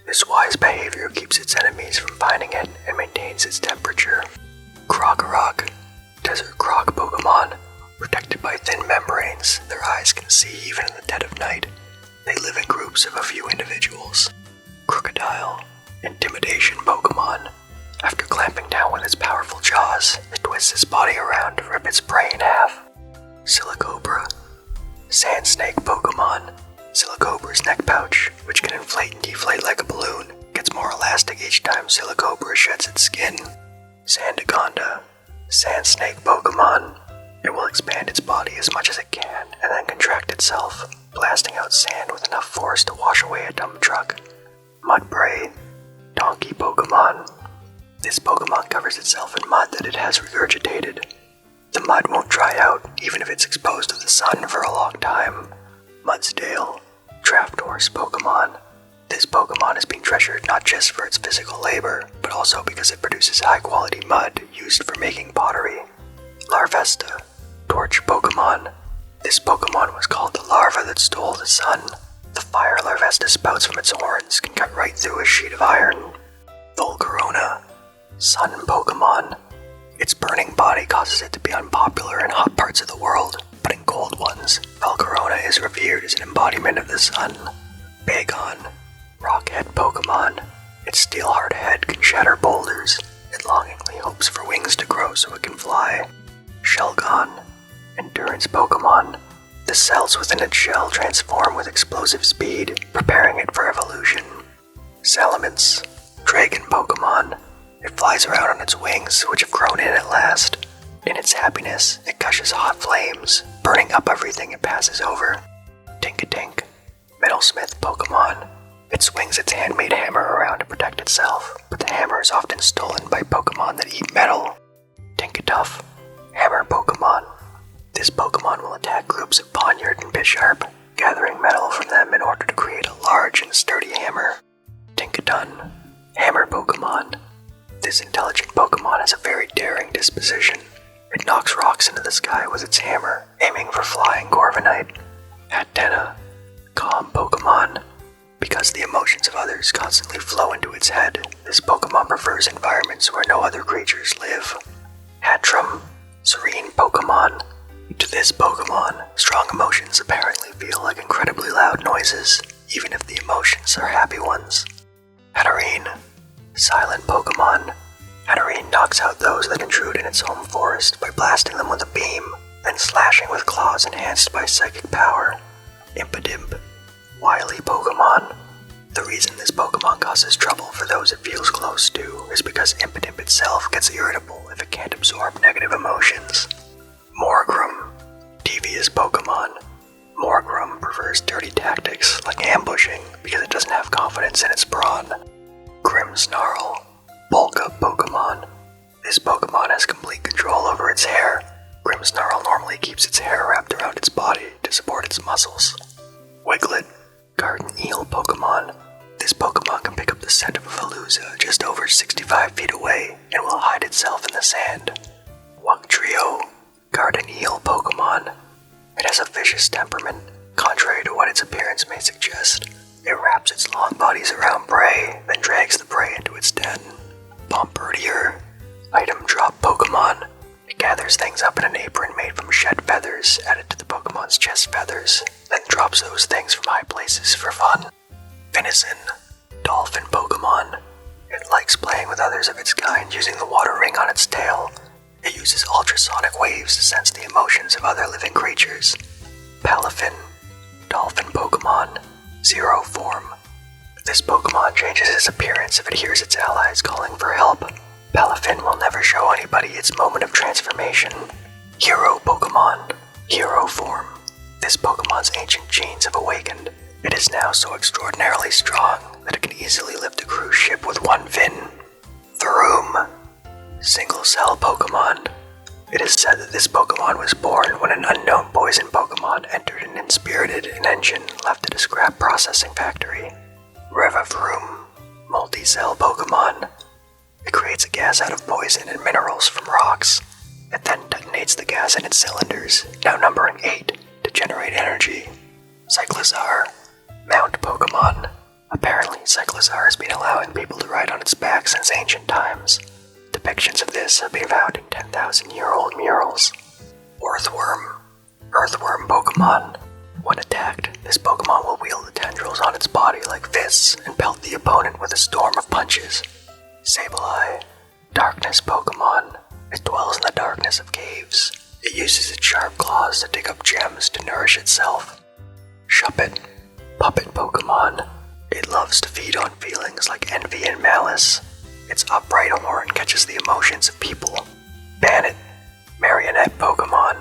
This wise behavior keeps its enemies from finding it and maintains its temperature. Krokorok. Desert Croc Pokemon. Protected by thin membranes, their eyes can see even in the dead of night. They live in groups of a few individuals. Crocodile. Intimidation Pokemon. After clamping down with its powerful jaws, it twists its body around to rip its prey in half. Silicobra. Sand Snake Pokemon. Silicobra's neck pouch, which can inflate and deflate like a balloon, gets more elastic each time Silicobra sheds its skin. Sandaconda. Sand Snake Pokemon. It will expand its body as much as it can and then contract itself, blasting out sand with enough force to wash away a dump truck. Mudbray. Donkey Pokemon. This Pokemon covers itself in mud that it has regurgitated. The mud won't dry out even if it's exposed to the sun for a long time. Mudsdale. Draft Horse Pokemon. This Pokemon is being treasured not just for its physical labor, but also because it produces high-quality mud used for making pottery. Larvesta. Torch Pokemon. This Pokemon was called the larva that stole the sun. The fire Larvesta spouts from its horns can cut right through a sheet of iron. Volcarona. Sun Pokemon. Its burning body causes it to be unpopular in hot parts of the world, but in cold ones, Volcarona is revered as an embodiment of the sun. Bagon. Rockhead Pokemon. Its steel-hard head can shatter boulders. It longingly hopes for wings to grow so it can fly. Shelgon. Endurance Pokemon. The cells within its shell transform with explosive speed, preparing it for evolution. Salamence. Dragon Pokemon. It flies around on its wings, which have grown in at last. In its happiness, it gushes hot flames, burning up everything it passes over. Tinkatink. Metalsmith Pokemon. It swings its handmade hammer around to protect itself, but the hammer is often stolen by Pokemon that eat metal. Tinkatuff. Hammer Pokemon. This Pokemon will attack groups of Ponyard and Bisharp, gathering metal from them in order to create a large and sturdy hammer. Tinkatun. Hammer Pokemon. This intelligent Pokemon has a very daring disposition. It knocks rocks into the sky with its hammer, aiming for flying Corviknight. Hatena. Calm Pokemon. Because the emotions of others constantly flow into its head, this Pokemon prefers environments where no other creatures live. Hatchram. Serene Pokemon. To this Pokemon, strong emotions apparently feel like incredibly loud noises, even if the emotions are happy ones. Hatterene. Silent Pokemon. Hatterene knocks out those that intrude in its home forest by blasting them with a beam, then slashing with claws enhanced by psychic power. Impidimp. Wily Pokemon. The reason this Pokemon causes trouble for those it feels close to is because Impidimp itself gets irritable if it can't absorb negative emotions. Morgrem. Devious Pokemon. Morgrem prefers dirty tactics like ambushing because it doesn't have confidence in its brawn. Grimmsnarl. Bulka Pokemon. This Pokemon has complete control over its hair. Grimmsnarl normally keeps its hair wrapped around its body to support its muscles. Wiglet. Garden Eel Pokemon. This Pokemon can pick up the scent of a Veluza just over 65 feet away and will hide itself in the sand. Wugtrio. Garden Eel Pokemon. It has a vicious temperament, contrary to what its appearance may suggest. It wraps its long bodies around prey, then drags the prey into its den. Bombirdier. Item Drop Pokemon. It gathers things up in an apron made from shed feathers added to the Pokemon's chest feathers, then drops those things from high places for fun. Venison. Dolphin Pokemon. It likes playing with others of its kind using the water ring on its tail. It uses ultrasonic waves to sense the emotions of other living creatures. Palafin, dolphin Pokémon, Zero Form. This Pokémon changes its appearance if it hears its allies calling for help. Palafin will never show anybody its moment of transformation. Hero Pokémon, Hero Form. This Pokémon's ancient genes have awakened. It is now so extraordinarily strong that it can easily lift a cruise ship with one fin. Vroom, Single Cell Pokémon. It is said that this Pokémon was born when an unknown poison Pokémon entered an inspirited engine left at a scrap processing factory. Revavroom, Multi-Cell Pokémon. It creates a gas out of poison and minerals from rocks. It then detonates the gas in its cylinders, now numbering 8, to generate energy. Cyclizar, Mount Pokémon. Apparently, Cyclizar has been allowing people to ride on its back since ancient times. Depictions of this have been found in 10,000-year-old murals. Earthworm Pokémon. When attacked, this Pokémon will wield the tendrils on its body like fists and pelt the opponent with a storm of punches. Sableye, Darkness Pokémon. It dwells in the darkness of caves. It uses its sharp claws to dig up gems to nourish itself. Shuppet, Puppet Pokémon. It loves to feed on feelings like envy and malice. Its upright horn catches the emotions of people. Bannet, Marionette Pokémon.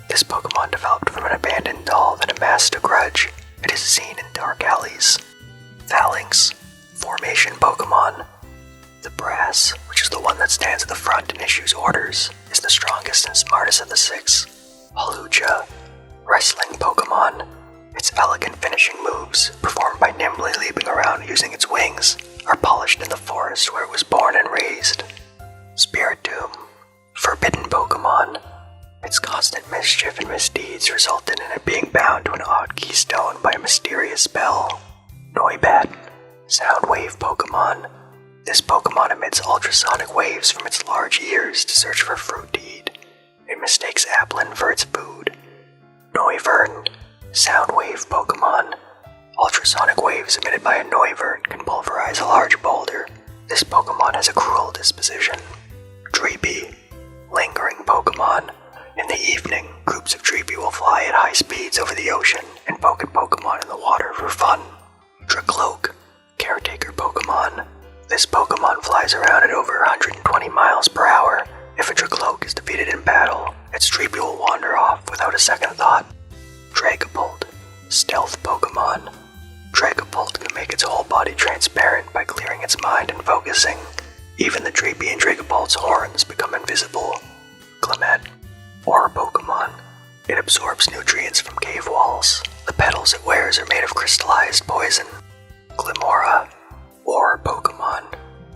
This Pokémon developed from an abandoned doll that amassed a grudge. It is seen in dark alleys. Phalanx, Formation Pokémon. The Brass, which is the one that stands at the front and issues orders, is the strongest and smartest of the 6. Holuja, Wrestling Pokémon. Its elegant finishing moves, performed by nimbly leaping around using its wings, are polished in the forest where it was born and raised. Spiritomb, Forbidden Pokémon. Its constant mischief and misdeeds resulted in it being bound to an odd keystone by a mysterious spell. Noibat, Soundwave Pokémon. This Pokémon emits ultrasonic waves from its large ears to search for fruit to eat. It mistakes Applin for its food. Noivern, Soundwave Pokémon. Ultrasonic waves emitted by a Noivern can pulverize a large boulder. This Pokémon has a cruel disposition. Dreepy, Lingering Pokémon. In the evening, groups of Dreepy will fly at high speeds over the ocean and poke at Pokémon in the water for fun. Dracloak, Caretaker Pokémon. This Pokémon flies around at over 120 miles per hour. If a Dracloak is defeated in battle, its Dreepy will wander off without a second thought. Dragapult, Stealth Pokémon. Dragapult can make its whole body transparent by clearing its mind and focusing. Even the Dreepy and Dragapult's horns become invisible. Clement, Ore Pokémon. It absorbs nutrients from cave walls. The petals it wears are made of crystallized poison. Glimora, Ore Pokémon.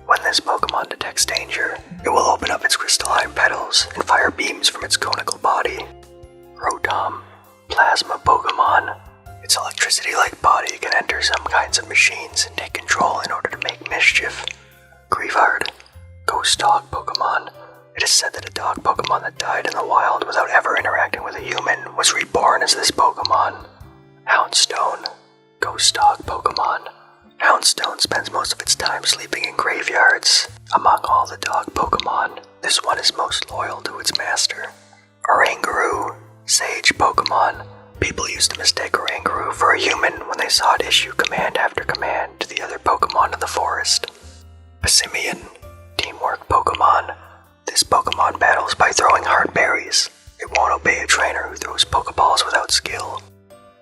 When this Pokémon detects danger, it will open up its crystalline petals and fire beams from its conical body. Rotom, Plasma Pokémon. Its electricity-like body can enter some kinds of machines and take control in order to make mischief. Grievard, Ghost Dog Pokémon. It is said that a dog Pokémon that died in the wild without ever interacting with a human was reborn as this Pokémon. Houndstone, Ghost Dog Pokémon. Houndstone spends most of its time sleeping in graveyards. Among all the dog Pokémon, this one is most loyal to its master. Oranguru, Sage Pokémon. People used to mistake Oranguru for a human when they saw it issue command after command to the other Pokémon of the forest. Passimian, Teamwork Pokémon. This Pokémon battles by throwing hard berries. It won't obey a trainer who throws Pokeballs without skill.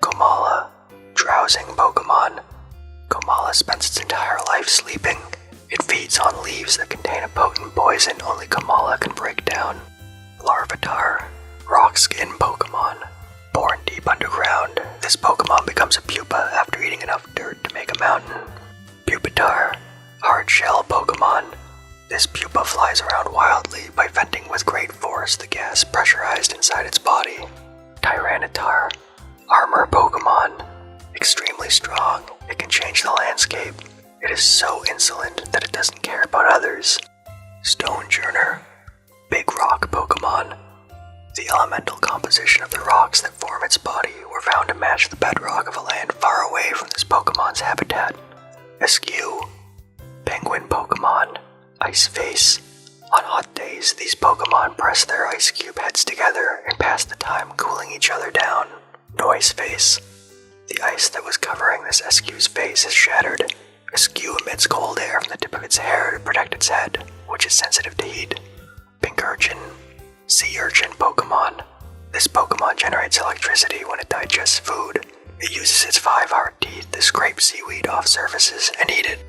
Komala, Drowsing Pokémon. Komala spends its entire life sleeping. It feeds on leaves that contain a potent poison only Komala can break down. Larvitar, Rock Skin Pokémon. Born deep underground, this Pokémon becomes a pupa after eating enough dirt to make a mountain. Pupitar, Hard Shell Pokémon. This pupa flies around wildly by venting with great force the gas pressurized inside its body. Tyranitar, Armor Pokémon. Extremely strong, it can change the landscape. It is so insolent that it doesn't care about others. Stonejourner, Big Rock Pokémon. The elemental composition of the rocks that form its body were found to match the bedrock of a land far away from this Pokémon's habitat. Askew, Penguin Pokémon. Ice Face, On hot days, these Pokemon press their ice cube heads together and pass the time cooling each other down. Noise Face. The ice that was covering this Escue's face is shattered. Escue emits cold air from the tip of its hair to protect its head, which is sensitive to heat. Pink Urchin. Sea Urchin Pokemon. This Pokemon generates electricity when it digests food. It uses its 5 hard teeth to scrape seaweed off surfaces and eat it.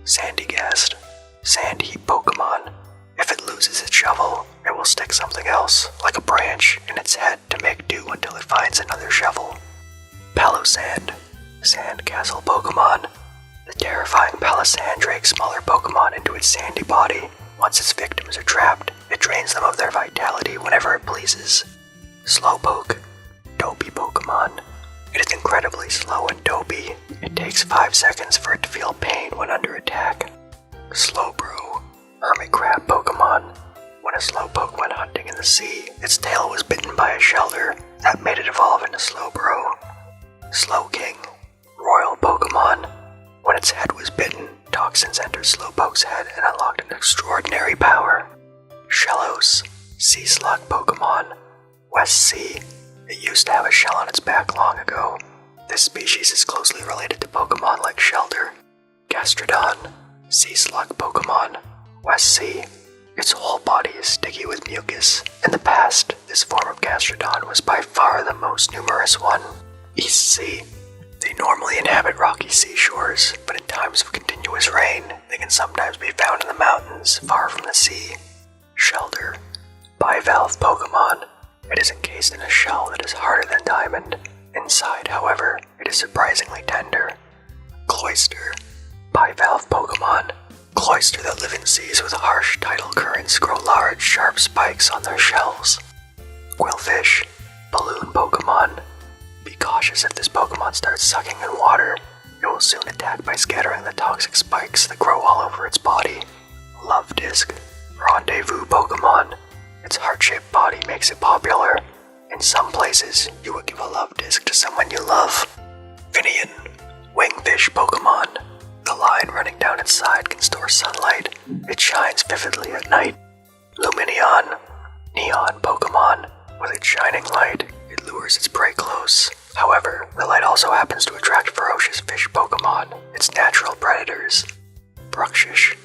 Sandygast. Sand Heap Pokemon. If it loses its shovel, it will stick something else, like a branch, in its head to make do until it finds another shovel. Palossand. Sandcastle Pokemon. The terrifying Palossand drakes smaller Pokemon into its sandy body. Once its victims are trapped, it drains them of their vitality whenever it pleases. Slowpoke. Dopey Pokemon. It is incredibly slow and dopey. It takes 5 seconds for it to feel pain when under attack. Slowbro. Hermit Crab Pokemon. When a Slowpoke went hunting in the sea, its tail was bitten by a shelter. That made it evolve into Slowbro. Slowking. Royal Pokemon. When its head was bitten, toxins entered Slowpoke's head and unlocked an extraordinary power. Shellos. Sea Slug Pokemon. West Sea. It used to have a shell on its back long ago. This species is closely related to Pokemon like Shelter. Gastrodon. Sea Slug Pokemon. West Sea. Its whole body is sticky with mucus. In the past, this form of Gastrodon was by far the most numerous one. East Sea. They normally inhabit rocky seashores, but in times of continuous rain, they can sometimes be found in the mountains, far from the sea. Shelter. Bivalve Pokemon. It is encased in a shell that is harder than diamond. Inside, however, it is surprisingly tender. Cloyster. Bivalve Pokemon. Cloyster that live in seas with harsh tidal currents grow large, sharp spikes on their shells. Quillfish. Balloon Pokemon. Be cautious if this Pokemon starts sucking in water. It will soon attack by scattering the toxic spikes that grow all over its body. Love Disc. Rendezvous Pokemon. Its heart-shaped body makes it popular. In some places, you would give a love disc to someone you love. Finian. Wingfish Pokemon. The line running down its side can store sunlight. It shines vividly at night. Lumineon. Neon Pokemon. With its shining light, it lures its prey close. However, the light also happens to attract ferocious fish Pokemon, its natural predators. Bruxish.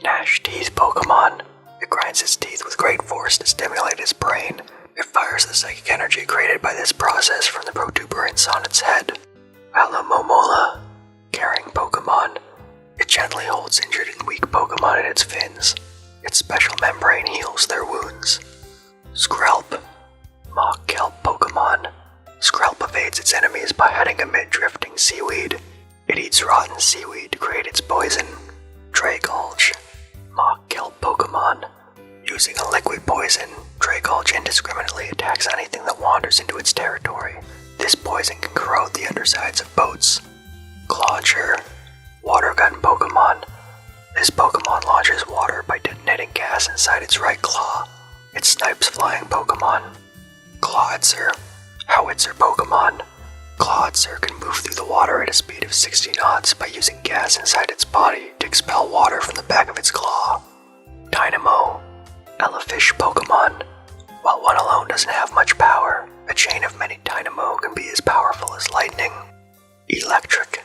Gnash Teeth Pokemon. It grinds its teeth with great force to stimulate its brain. It fires the psychic energy created by this process from the protuberance on its head. Alomomola. Caring Pokemon. It gently holds injured and weak Pokemon in its fins. Its special membrane heals their wounds. Skrelp. Mock Kelp Pokemon. Skrelp evades its enemies by hiding amid drifting seaweed. It eats rotten seaweed to create its poison. Draygulch. Mock Kelp Pokemon. Using a liquid poison, Draygulch indiscriminately attacks anything that wanders into its territory. This poison can corrode the undersides of boats. Clauncher. Water Gun Pokemon. This Pokemon launches water by detonating gas inside its right claw. It snipes flying Pokemon. Clawitzer. Howitzer Pokemon. Clawitzer can move through the water at a speed of 60 knots by using gas inside its body to expel water from the back of its claw. Dynamo. Elefish Pokemon. While one alone doesn't have much power, a chain of many Dynamo can be as powerful as lightning. Electric.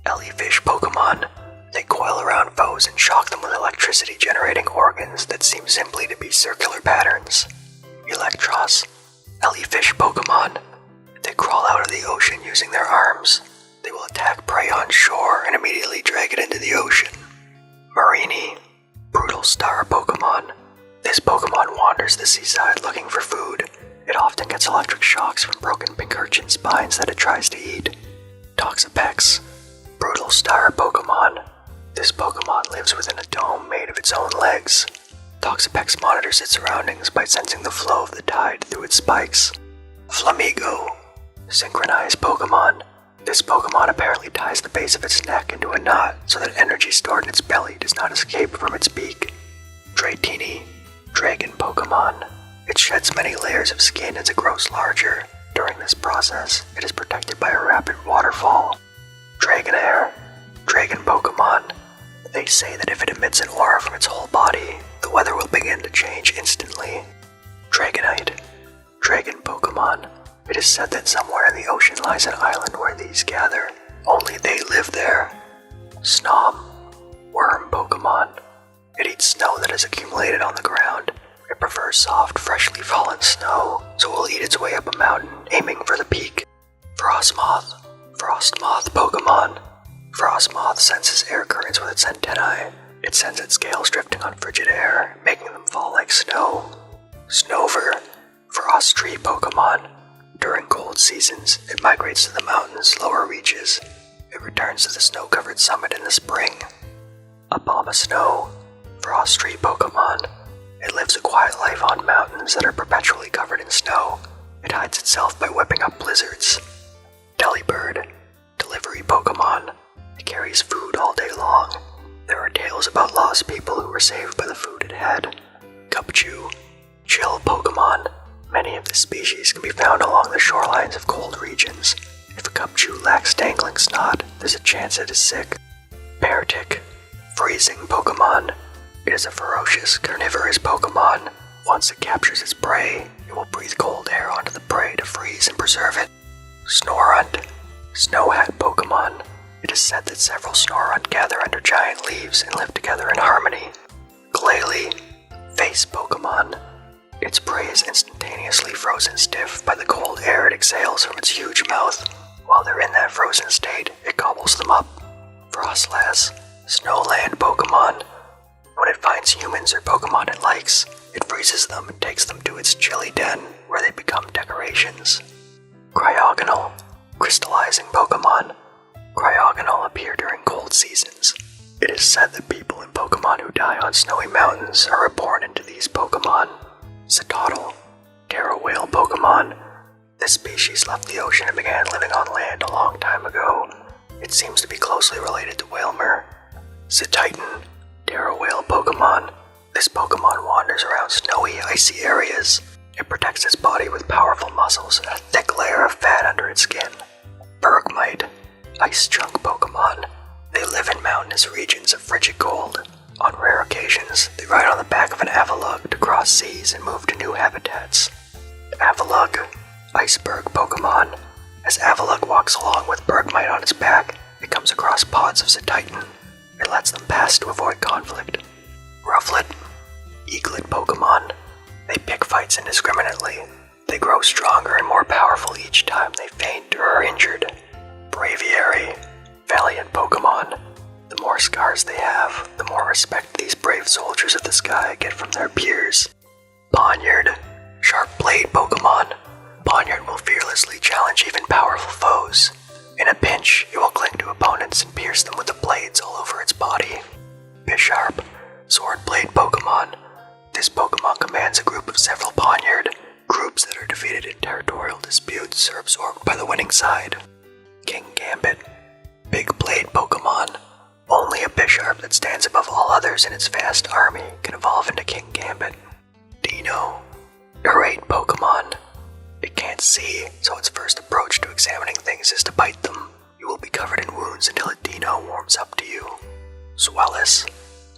Jellyfish Pokemon. They coil around foes and shock them with electricity-generating organs that seem simply to be circular patterns. Electros. Jellyfish Pokemon. They crawl out of the ocean using their arms. They will attack prey on shore and immediately drag it into the ocean. Marini. Brutal Star Pokemon. This Pokemon wanders the seaside looking for food. It often gets electric shocks from broken pink urchin spines that it tries to eat. Toxapex. Brutal Star Pokemon. This Pokemon lives within a dome made of its own legs. Toxapex monitors its surroundings by sensing the flow of the tide through its spikes. Flamigo. Synchronized Pokemon. This Pokemon apparently ties the base of its neck into a knot so that energy stored in its belly does not escape from its beak. Dratini. Dragon Pokemon. It sheds many layers of skin as it grows larger. During this process, it is protected by a rapid waterfall. Dragonair. Dragon Pokemon. They say that if it emits an aura from its whole body, the weather will begin to change instantly. Dragonite. Dragon Pokemon. It is said that somewhere in the ocean lies an island where these gather. Only they live there. Snom. Worm Pokemon. It eats snow that has accumulated on the ground. It prefers soft, freshly fallen snow, so it will eat its way up a mountain, aiming for the peak. Frostmoth. Frostmoth Pokemon. Frostmoth senses air currents with its antennae. It sends its scales drifting on frigid air, making them fall like snow. Snover. Frost Tree Pokemon. During cold seasons, it migrates to the mountain's lower reaches. It returns to the snow-covered summit in the spring. Abomasnow. Frost Tree Pokemon. It lives a quiet life on mountains that are perpetually covered in snow. It hides itself by whipping up blizzards. Delibird. Delivery Pokemon. It carries food all day long. There are tales about lost people who were saved by the food it had. Cupchew. Chill Pokemon. Many of this species can be found along the shorelines of cold regions. If a Cupchew lacks dangling snot, there's a chance it is sick. Beartic. Freezing Pokemon. It is a ferocious, carnivorous Pokemon. Once it captures its prey, it will breathe cold air onto the prey to freeze and preserve it. Snorunt. Snow Hat Pokemon. It is said that several Snorunt gather under giant leaves and live together in harmony. Glalie. Face Pokemon. Its prey is instantaneously frozen stiff by the cold air it exhales from its huge mouth. While they're in that frozen state, it gobbles them up. Frostlass. Snowland Pokemon. When it finds humans or Pokemon it likes, it freezes them and takes them to its chilly den, where they become decorations. Cryogonal. Crystallizing Pokemon. Cryogonal appear during cold seasons. It is said that people and Pokemon who die on snowy mountains are reborn into these Pokemon. Cetoddle. Terra Whale Pokemon. This species left the ocean and began living on land a long time ago. It seems to be closely related to Whalmer. Cetitan. Terra Whale Pokemon. This Pokemon wanders around snowy, icy areas. It protects its body with powerful muscles and a thick layer of fat under its skin. Bergmite. Ice Chunk Pokemon. They live in mountainous regions of frigid cold. On rare occasions, they ride on the back of an Avalugg to cross seas and move to new habitats. Avalugg. Iceberg Pokemon. As Avalugg walks along with Bergmite on its back, it comes across pods of Cetitan. It lets them pass to avoid conflict. Rufflet. Eaglet Pokemon. They pick fights indiscriminately. They grow stronger and more powerful each time they faint or are injured. Braviary. Valiant Pokemon. The more scars they have, the more respect these brave soldiers of the sky get from their peers. Poniard. Sharp Blade Pokemon. Poniard will fearlessly challenge even powerful foes. In a pinch, it will cling to opponents and pierce them with the blades all over its body. Bisharp. Sword Blade Pokemon. This Pokemon commands a group of several Poniard. Groups that are defeated in territorial disputes are absorbed by the winning side. King Gambit. Big Blade Pokemon. Only a Bisharp that stands above all others in its vast army can evolve into King Gambit. Dino. Irate Pokemon. It can't see, so its first approach to examining things is to bite them. You will be covered in wounds until a Dino warms up to you. Swellis.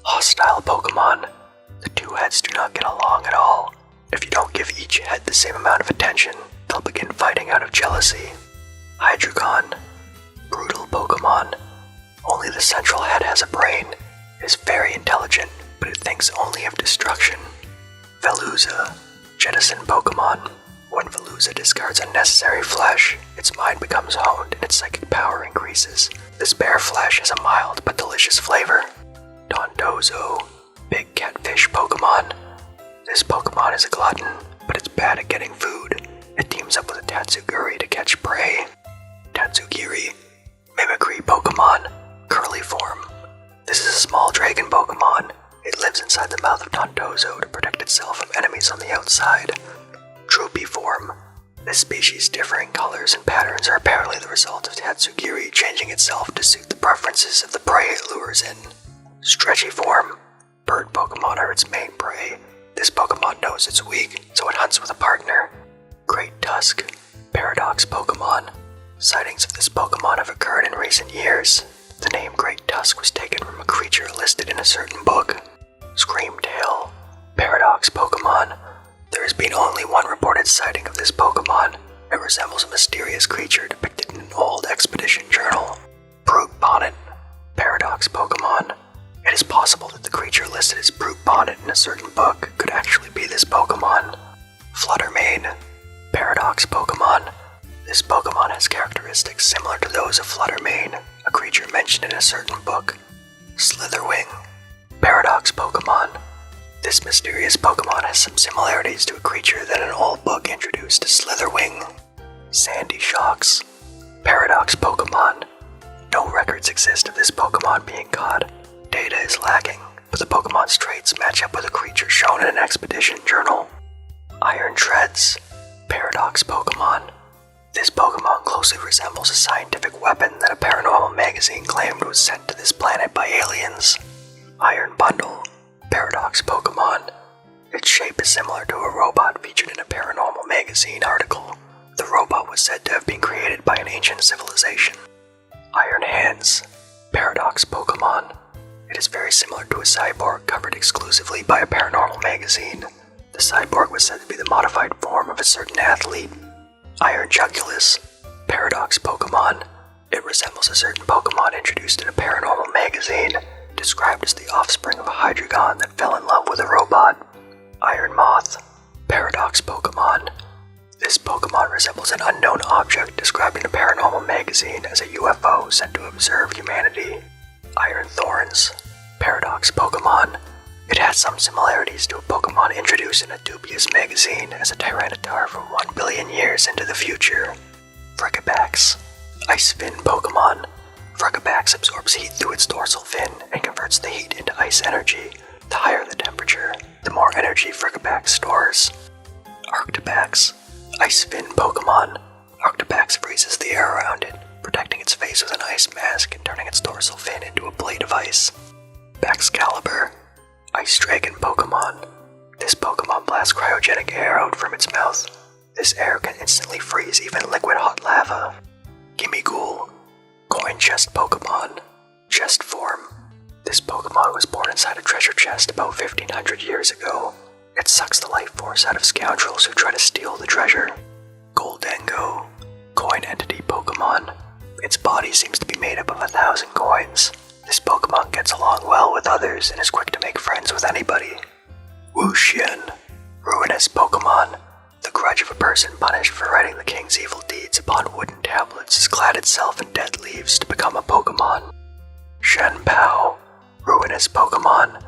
Hostile Pokemon. The two heads do not get along at all. If you don't give each head the same amount of attention, they'll begin fighting out of jealousy. Hydreigon. Brutal Pokemon. Only the central head has a brain. It is very intelligent, but it thinks only of destruction. Veluza. Jettison Pokemon. When Veluza discards unnecessary flesh, its mind becomes honed and its psychic power increases. This bare flesh has a mild but delicious flavor. Dondozo. Big Catfish Pokemon. This Pokemon is a glutton, but it's bad at getting food. It teams up with a Tatsugiri to catch prey. Tatsugiri. Mimicry Pokemon. Curly form. This is a small dragon Pokemon. It lives inside the mouth of Dondozo to protect itself from enemies on the outside. Droopy form. This species' differing colors and patterns are apparently the result of Tatsugiri changing itself to suit the preferences of the prey it lures in. Stretchy form. Bird Pokemon are its main prey. This Pokemon knows it's weak, so it hunts with a partner. Great Tusk. Paradox Pokemon. Sightings of this Pokemon have occurred in recent years. The name Great Tusk was taken from a creature listed in a certain book. Screamtail. Paradox Pokémon. There has been only one reported sighting of this Pokémon. It resembles a mysterious creature depicted in an old expedition journal. Brute Bonnet, Paradox Pokémon. It is possible that the creature listed as Brute Bonnet in a certain book could actually be this Pokémon. Fluttermane, Paradox Pokémon. This Pokémon has characteristics similar to those of Fluttermane, a creature mentioned in a certain book. Slitherwing, Paradox Pokémon. This mysterious Pokémon has some similarities to a creature that an old book introduced as Slitherwing. Sandy Shocks, Paradox Pokémon. No records exist of this Pokémon being caught. Data is lacking, but the Pokémon's traits match up with a creature shown in an expedition journal. Iron Treads, Paradox Pokémon. This Pokémon closely resembles a scientific weapon that a paranormal magazine claimed was sent to this planet by aliens. Iron Bundle, Paradox Pokémon. Its shape is similar to a robot featured in a paranormal magazine article. The robot was said to have been created by an ancient civilization. Iron Hands, Paradox Pokémon. It is very similar to a cyborg covered exclusively by a paranormal magazine. The cyborg was said to be the modified form of a certain athlete. Iron Jugulis, Paradox Pokémon. It resembles a certain Pokémon introduced in a paranormal magazine, described as the offspring of a Hydreigon that fell in love with a robot. Iron Moth, Paradox Pokémon. This Pokémon resembles an unknown object described in a paranormal magazine as a UFO sent to observe humanity. Iron Thorns, Paradox Pokémon. It has some similarities to a Pokémon introduced in a dubious magazine as a Tyranitar from 1 billion years into the future. Frigibax, Ice Fin Pokémon. Frigibax absorbs heat through its dorsal fin and converts the heat into ice energy. The higher the temperature, the more energy Frigibax stores. Arctibax, Ice Fin Pokémon. Arctibax freezes the air around it, protecting its face with an ice mask and turning its dorsal fin into a blade of ice. Baxcalibur, Ice Dragon Pokémon. This Pokémon blasts cryogenic air out from its mouth. This air can instantly freeze even liquid hot lava. Gimmighoul, Coin Chest Pokémon. Chest form. This Pokémon was born inside a treasure chest about 1500 years ago. It sucks the life force out of scoundrels who try to steal the treasure. Goldengo, Coin Entity Pokémon. Its body seems to be made up of 1,000 coins. This Pokémon gets along well with others and is quick to make friends with anybody. Wuxian, Ruinous Pokémon. The grudge of a person punished for writing the king's evil deeds upon wooden tablets has clad itself in dead leaves to become a Pokémon. Shenpao, Ruinous Pokémon.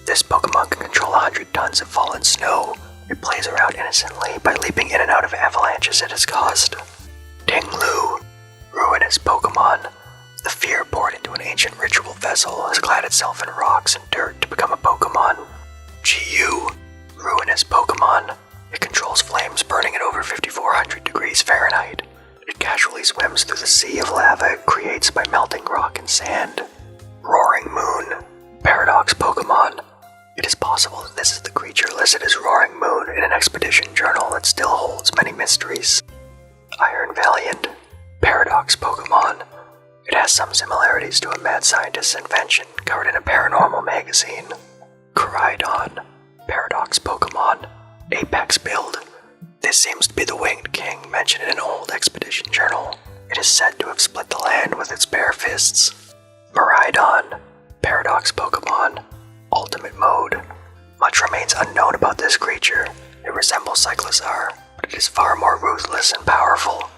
This Pokémon can control 100 tons of fallen snow. It plays around innocently by leaping in and out of avalanches it has caused. Tinglu, Ruinous Pokémon. The fear poured into an ancient ritual vessel has clad itself in rocks and dirt to become a Pokémon. Chiyu, Ruinous Pokémon. It controls flames burning at over 5,400 degrees Fahrenheit. It casually swims through the sea of lava it creates by melting rock and sand. Roaring Moon, Paradox Pokémon. It is possible that this is the creature listed as Roaring Moon in an expedition journal that still holds many mysteries. Iron Valiant, Paradox Pokémon. It has some similarities to a mad scientist's invention covered in a paranormal magazine. Koraidon, Paradox Pokémon. Apex build. This seems to be the Winged King mentioned in an old expedition journal. It is said to have split the land with its bare fists. Miraidon, Paradox Pokémon. Ultimate Mode. Much remains unknown about this creature. It resembles Cyclizar, but it is far more ruthless and powerful.